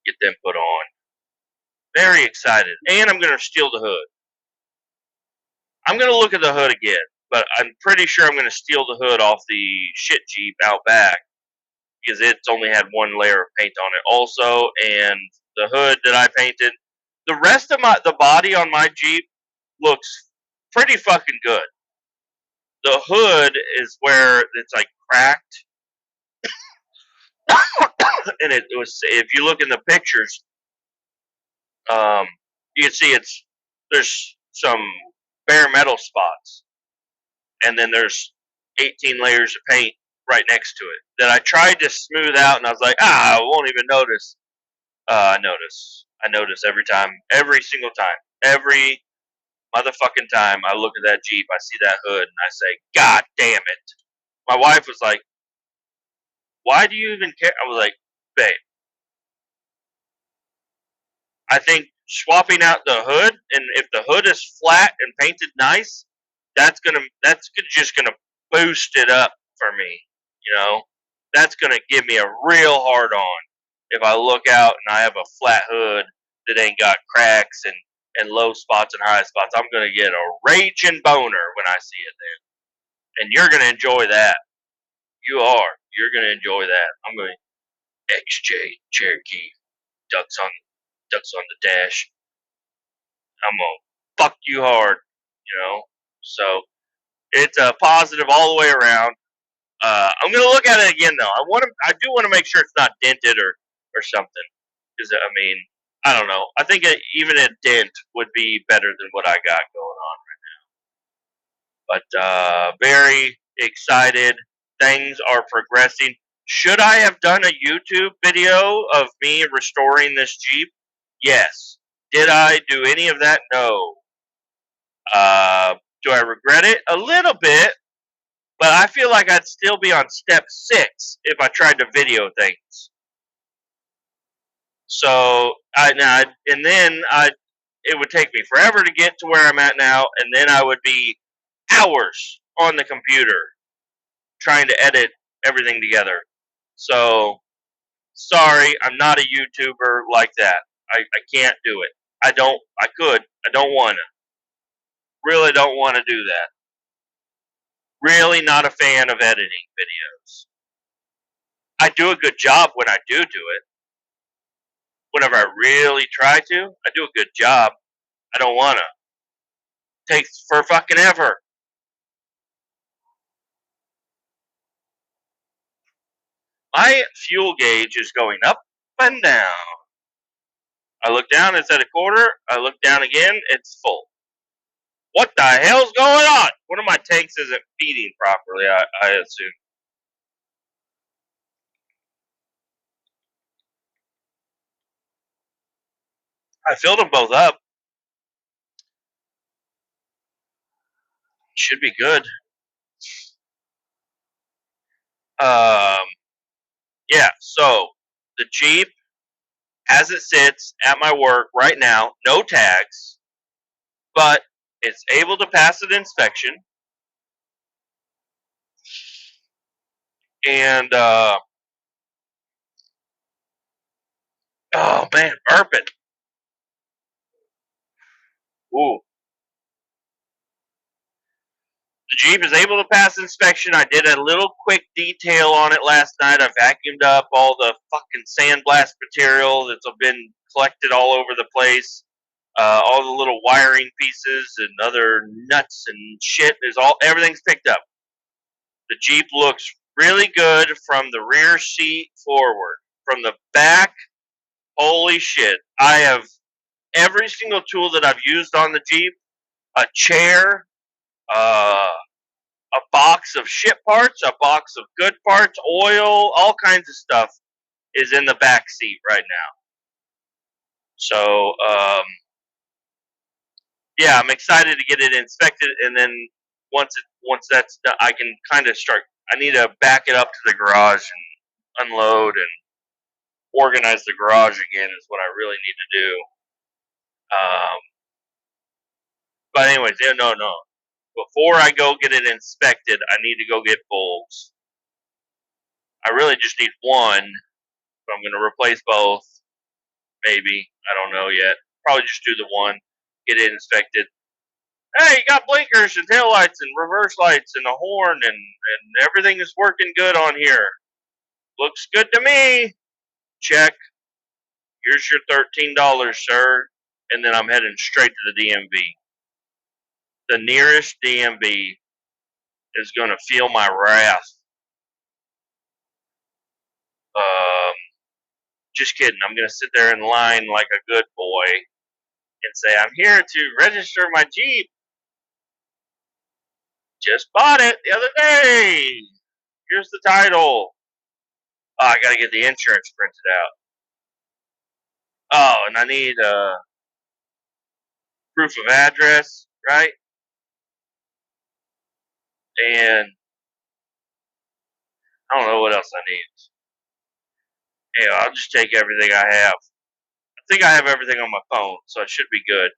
get them put on. Very excited. And I'm going to steal the hood. I'm going to look at the hood again, but I'm pretty sure I'm going to steal the hood off the shit Jeep out back, because it's only had one layer of paint on it also, and the hood that I painted, the rest of the body on my Jeep looks pretty fucking good. The hood is where it's like cracked, and it was, if you look in the pictures, you can see there's some bare metal spots, and then there's 18 layers of paint right next to it that I tried to smooth out, and I was like, I won't even notice. I notice every single time, every motherfucking time I look at that Jeep, I see that hood, and I say, God damn it. My wife was like, why do you even care? I was like, babe, I think swapping out the hood, and if the hood is flat and painted nice, that's just gonna boost it up for me. That's gonna give me a real hard on if I look out and I have a flat hood that ain't got cracks and low spots and high spots. I'm gonna get a raging boner when I see it then, and you're gonna enjoy that. You're gonna enjoy that. I'm going XJ Cherokee ducks on the dash. I'm gonna fuck you hard, So it's a positive all the way around. I'm gonna look at it again though. I do want to make sure it's not dented or something, because I don't know. I think even a dent would be better than what I got going on right now. But very excited. Things are progressing. Should I have done a YouTube video of me restoring this Jeep? Yes. Did I do any of that? No. Do I regret it? A little bit. But I feel like I'd still be on step 6 if I tried to video things. So it would take me forever to get to where I'm at now, and then I would be hours on the computer trying to edit everything together. So sorry, I'm not a YouTuber like that. I can't do it. I could. I don't want to. Really don't want to do that. Really not a fan of editing videos. I do a good job when I do it. Whenever I really try to, I do a good job. I don't want to. Takes for fucking ever. My fuel gauge is going up and down. I look down, it's at a quarter. I look down again, it's full. What the hell's going on? One of my tanks isn't feeding properly, I assume. I filled them both up. Should be good. Um, yeah. So the Jeep, as it sits at my work right now, no tags, but it's able to pass an inspection. And oh man, burping. Ooh. The Jeep is able to pass inspection. I did a little quick detail on it last night. I vacuumed up all the fucking sandblast material that's been collected all over the place. All the little wiring pieces and other nuts and shit everything's picked up. The Jeep looks really good from the rear seat forward. From the back, holy shit. I have every single tool that I've used on the Jeep, a chair, a box of shit parts, a box of good parts, oil, all kinds of stuff is in the back seat right now. So, yeah, I'm excited to get it inspected, and then once that's done, I can kind of start. I need to back it up to the garage and unload and organize the garage again is what I really need to do. But anyways, yeah, no. Before I go get it inspected, I need to go get bulbs. I really just need one, but I'm going to replace both. Maybe. I don't know yet. Probably just do the one, get it inspected. Hey, you got blinkers and taillights and reverse lights and a horn and everything is working good on here. Looks good to me. Check. Here's your $13, sir. And then I'm heading straight to the DMV. The nearest DMV is going to feel my wrath. Just kidding. I'm going to sit there in line like a good boy and say, I'm here to register my Jeep. Just bought it the other day. Here's the title. Oh, I got to get the insurance printed out. Oh, and I need proof of address, right? And I don't know what else I need. Yeah, I'll just take everything I have. I think I have everything on my phone, so it should be good.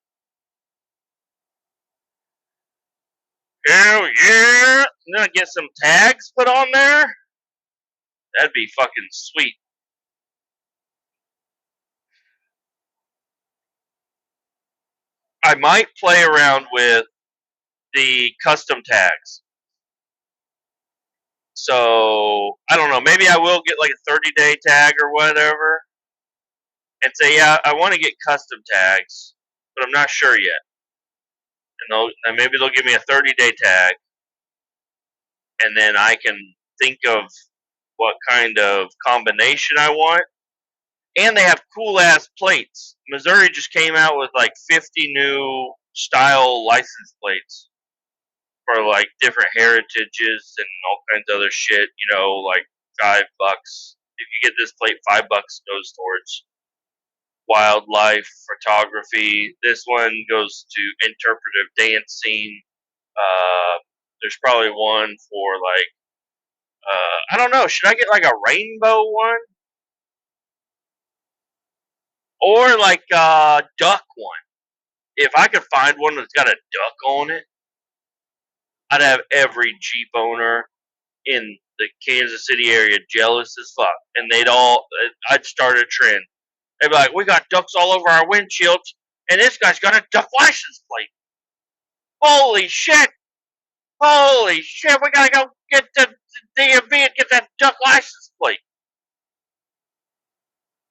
Hell yeah! I'm gonna get some tags put on there. That'd be fucking sweet. I might play around with the custom tags. So, I don't know. Maybe I will get like a 30-day tag or whatever and say, yeah, I want to get custom tags, but I'm not sure yet. And maybe they'll give me a 30-day tag, and then I can think of what kind of combination I want. And they have cool ass plates. Missouri just came out with like 50 new style license plates for like different heritages and all kinds of other shit. You know, like $5. If you get this plate, $5 goes towards wildlife photography. This one goes to interpretive dancing. There's probably one for like I don't know. Should I get like a rainbow one? Or like a duck one. If I could find one that's got a duck on it, I'd have every Jeep owner in the Kansas City area jealous as fuck. And I'd start a trend. They'd be like, we got ducks all over our windshields, and this guy's got a duck license plate. Holy shit! Holy shit, we gotta go get the DMV and get that duck license plate.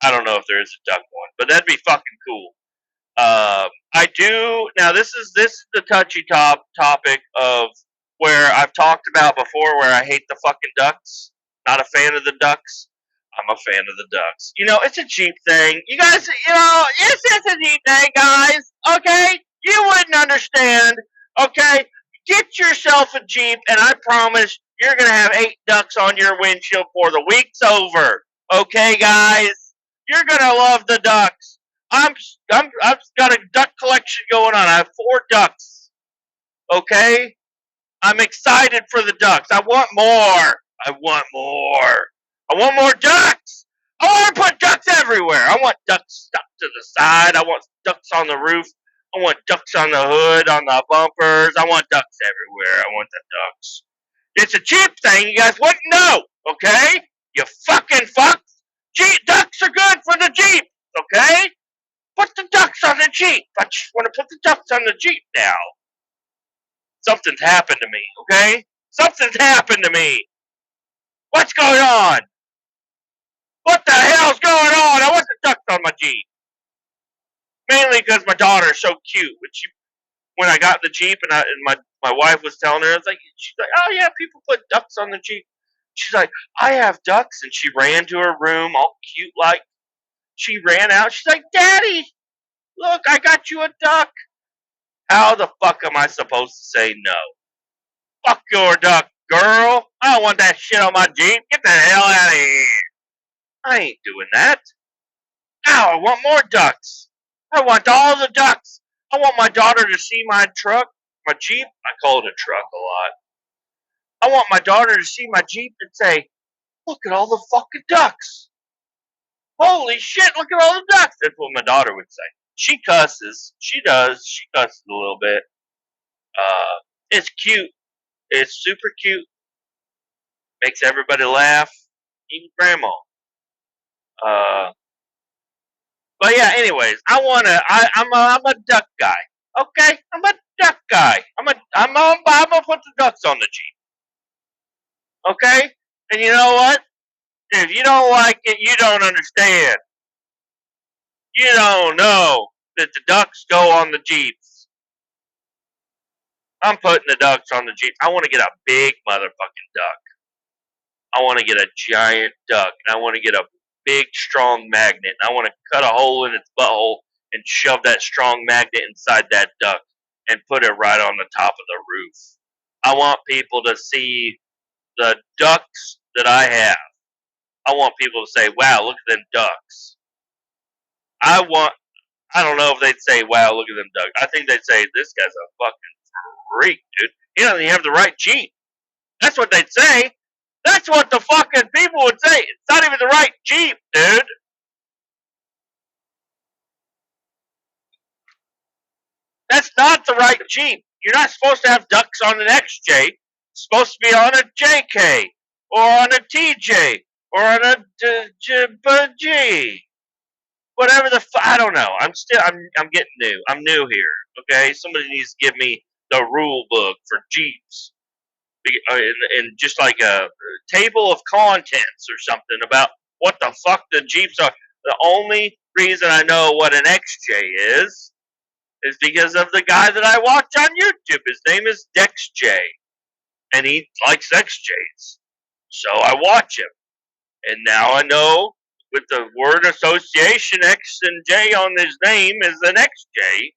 I don't know if there is a duck one, but that'd be fucking cool. I do now. This is the touchy topic of where I've talked about before, where I hate the fucking ducks. Not a fan of the ducks. I'm a fan of the ducks. You know, it's a Jeep thing. You guys, it's a Jeep thing, guys. Okay, you wouldn't understand. Okay, get yourself a Jeep, and I promise you're gonna have 8 ducks on your windshield before the week's over. Okay, guys. You're going to love the ducks. I'm I've got a duck collection going on. I have 4 ducks. Okay? I'm excited for the ducks. I want more. I want more. I want more ducks. I want to put ducks everywhere. I want ducks stuck to the side. I want ducks on the roof. I want ducks on the hood, on the bumpers. I want ducks everywhere. I want the ducks. It's a cheap thing. You guys wouldn't know. Okay? You fucking fucks. Ducks are good for the Jeep. Okay? Put the ducks on the Jeep. I just want to put the ducks on the Jeep now. Something's happened to me, okay? Something's happened to me. What's going on? What the hell's going on? I want the ducks on my Jeep. Mainly because my daughter's so cute. When I got the Jeep and my wife was telling her, she's like, oh yeah, people put ducks on the Jeep. She's like, I have ducks, and she ran to her room all cute like. She ran out. She's like, Daddy, look, I got you a duck. How the fuck am I supposed to say no? Fuck your duck, girl. I don't want that shit on my Jeep. Get the hell out of here. I ain't doing that. Now I want more ducks. I want all the ducks. I want my daughter to see my truck, my Jeep. I call it a truck a lot. I want my daughter to see my Jeep and say, look at all the fucking ducks. Holy shit, look at all the ducks. That's what my daughter would say. She cusses. She does. She cusses a little bit. It's cute. It's super cute. Makes everybody laugh. Even grandma. But yeah, anyways, I'm a duck guy. Okay? I'm a duck guy. I'm gonna put the ducks on the Jeep. Okay? And you know what? If you don't like it, you don't understand. You don't know that the ducks go on the Jeeps. I'm putting the ducks on the Jeep. I want to get a big motherfucking duck. I want to get a giant duck. And I want to get a big, strong magnet. And I want to cut a hole in its butthole and shove that strong magnet inside that duck and put it right on the top of the roof. I want people to see the ducks that I have. I want people to say, wow, look at them ducks. I don't know if they'd say, wow, look at them ducks. I think they'd say, this guy's a fucking freak, dude. He doesn't even have the right Jeep. That's what they'd say. That's what the fucking people would say. It's not even the right Jeep, dude. That's not the right Jeep. You're not supposed to have ducks on an XJ. It's supposed to be on a JK or on a TJ or on a G. Whatever I don't know. I'm getting new. I'm new here. Okay, somebody needs to give me the rule book for Jeeps, and just like a table of contents or something about what the fuck the Jeeps are. The only reason I know what an XJ is because of the guy that I watch on YouTube. His name is Dex J, and he likes XJs, so I watch him, and now I know. With the word association, X and J on his name is an XJ.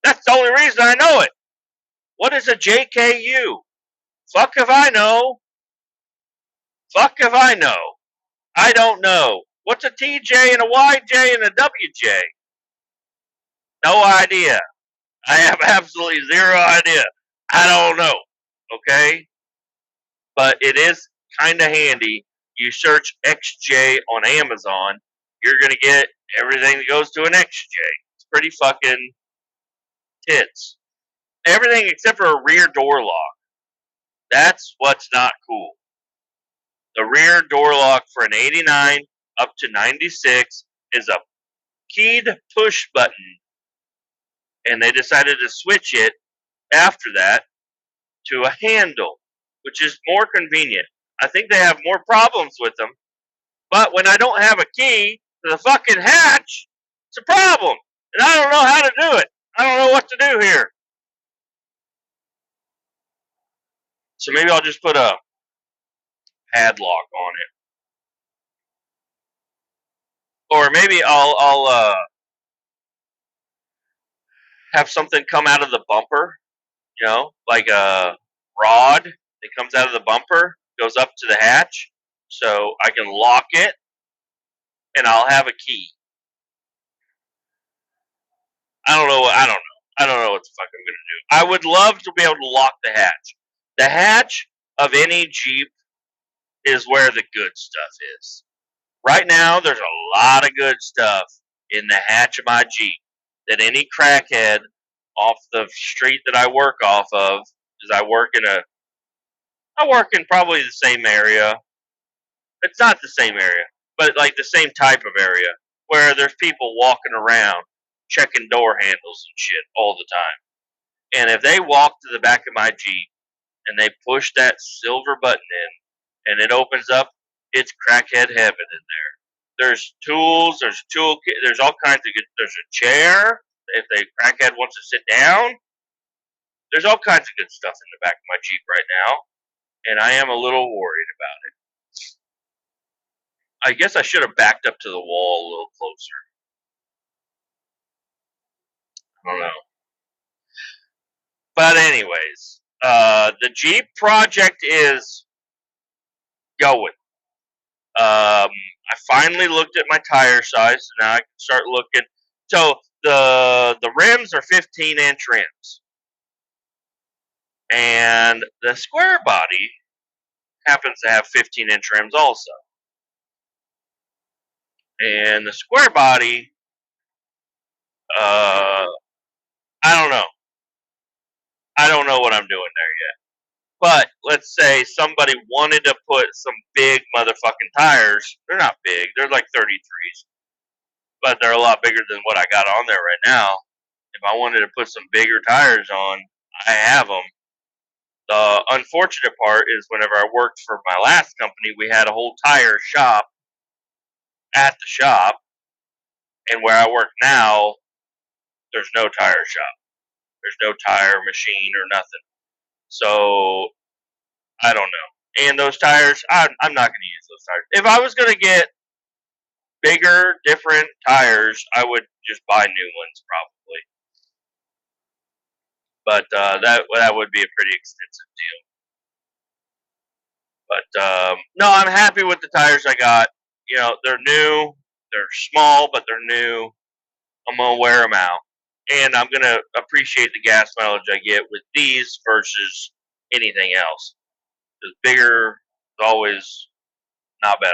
That's the only reason I know it. What is a JKU? Fuck if I know. Fuck if I know. I don't know. What's a TJ and a YJ and a WJ? No idea. I have absolutely zero idea. I don't know. Okay? But it is kind of handy. You search XJ on Amazon, you're going to get everything that goes to an XJ. It's pretty fucking tits. Everything except for a rear door lock. That's what's not cool. The rear door lock for an 89 up to 96 is a keyed push button. And they decided to switch it after that to a handle, which is more convenient. I think they have more problems with them. But when I don't have a key to the fucking hatch, it's a problem. And I don't know how to do it. I don't know what to do here. So maybe I'll just put a padlock on it. Or maybe I'll have something come out of the bumper, like a rod that comes out of the bumper, goes up to the hatch, so I can lock it, and I'll have a key. I don't know. I don't know. I don't know what the fuck I'm gonna do. I would love to be able to lock the hatch. The hatch of any Jeep is where the good stuff is. Right now, there's a lot of good stuff in the hatch of my Jeep that any crackhead off the street that I work off of, because I work in probably the same area. It's not the same area, but like the same type of area where there's people walking around checking door handles and shit all the time. And if they walk to the back of my Jeep and they push that silver button in and it opens up, it's crackhead heaven in there. There's tools, there's a toolkit, there's all kinds of good. There's a chair if the crackhead wants to sit down. There's all kinds of good stuff in the back of my Jeep right now, and I am a little worried about it. I guess I should have backed up to the wall a little closer. I don't know. But anyways, the Jeep project is going. I finally looked at my tire size, so now I can start looking. So the rims are 15-inch rims, and the square body happens to have 15-inch rims also. And the square body, I don't know. I don't know what I'm doing there yet. But let's say somebody wanted to put some big motherfucking tires. They're not big. They're like 33s. But they're a lot bigger than what I got on there right now. If I wanted to put some bigger tires on, I have them. The unfortunate part is whenever I worked for my last company, we had a whole tire shop at the shop. And where I work now, there's no tire shop. There's no tire machine or nothing. So, I don't know. And those tires, I'm not going to use those tires. If I was going to get bigger, different tires, I would just buy new ones probably. But that would be a pretty extensive deal. But no, I'm happy with the tires I got. You know, they're new, they're small, but they're new. I'm gonna wear them out, and I'm gonna appreciate the gas mileage I get with these versus anything else. Because bigger is always not better,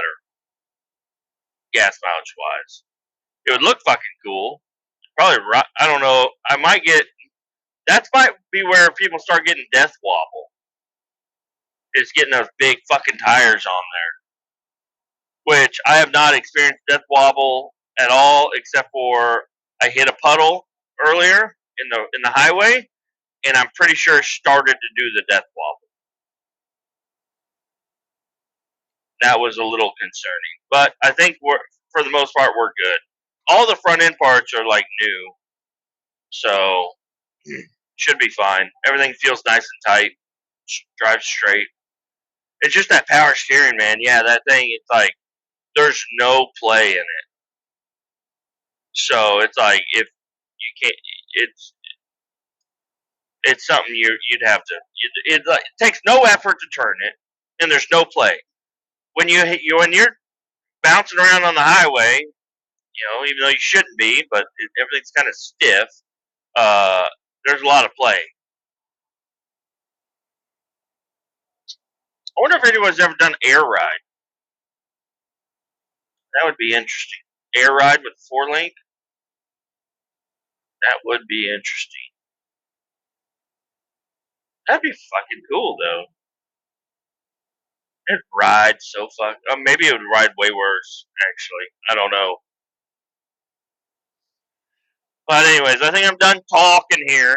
gas mileage wise. It would look fucking cool. Probably, I don't know. I might get. That might be where people start getting death wobble. Is getting those big fucking tires on there, which I have not experienced death wobble at all, except for I hit a puddle earlier in the highway, and I'm pretty sure it started to do the death wobble. That was a little concerning, but I think for the most part we're good. All the front end parts are like new, so should be fine. Everything feels nice and tight, drives straight. It's just that power steering, man. Yeah, that thing. It's like there's no play in it. So it's like if you can't, it's something you'd have to. It takes no effort to turn it, and there's no play. When you're bouncing around on the highway, you know, even though you shouldn't be, but everything's kind of stiff. There's a lot of play. I wonder if anyone's ever done air ride. That would be interesting. Air ride with 4-link. That would be interesting. That'd be fucking cool, though. It'd ride so fuck. Maybe it would ride way worse. Actually, I don't know. But anyways, I think I'm done talking here.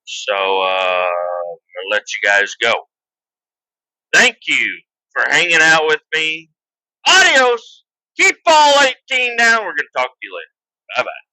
So I'll let you guys go. Thank you for hanging out with me. Adios. Keep ball 18 down. We're gonna talk to you later. Bye bye.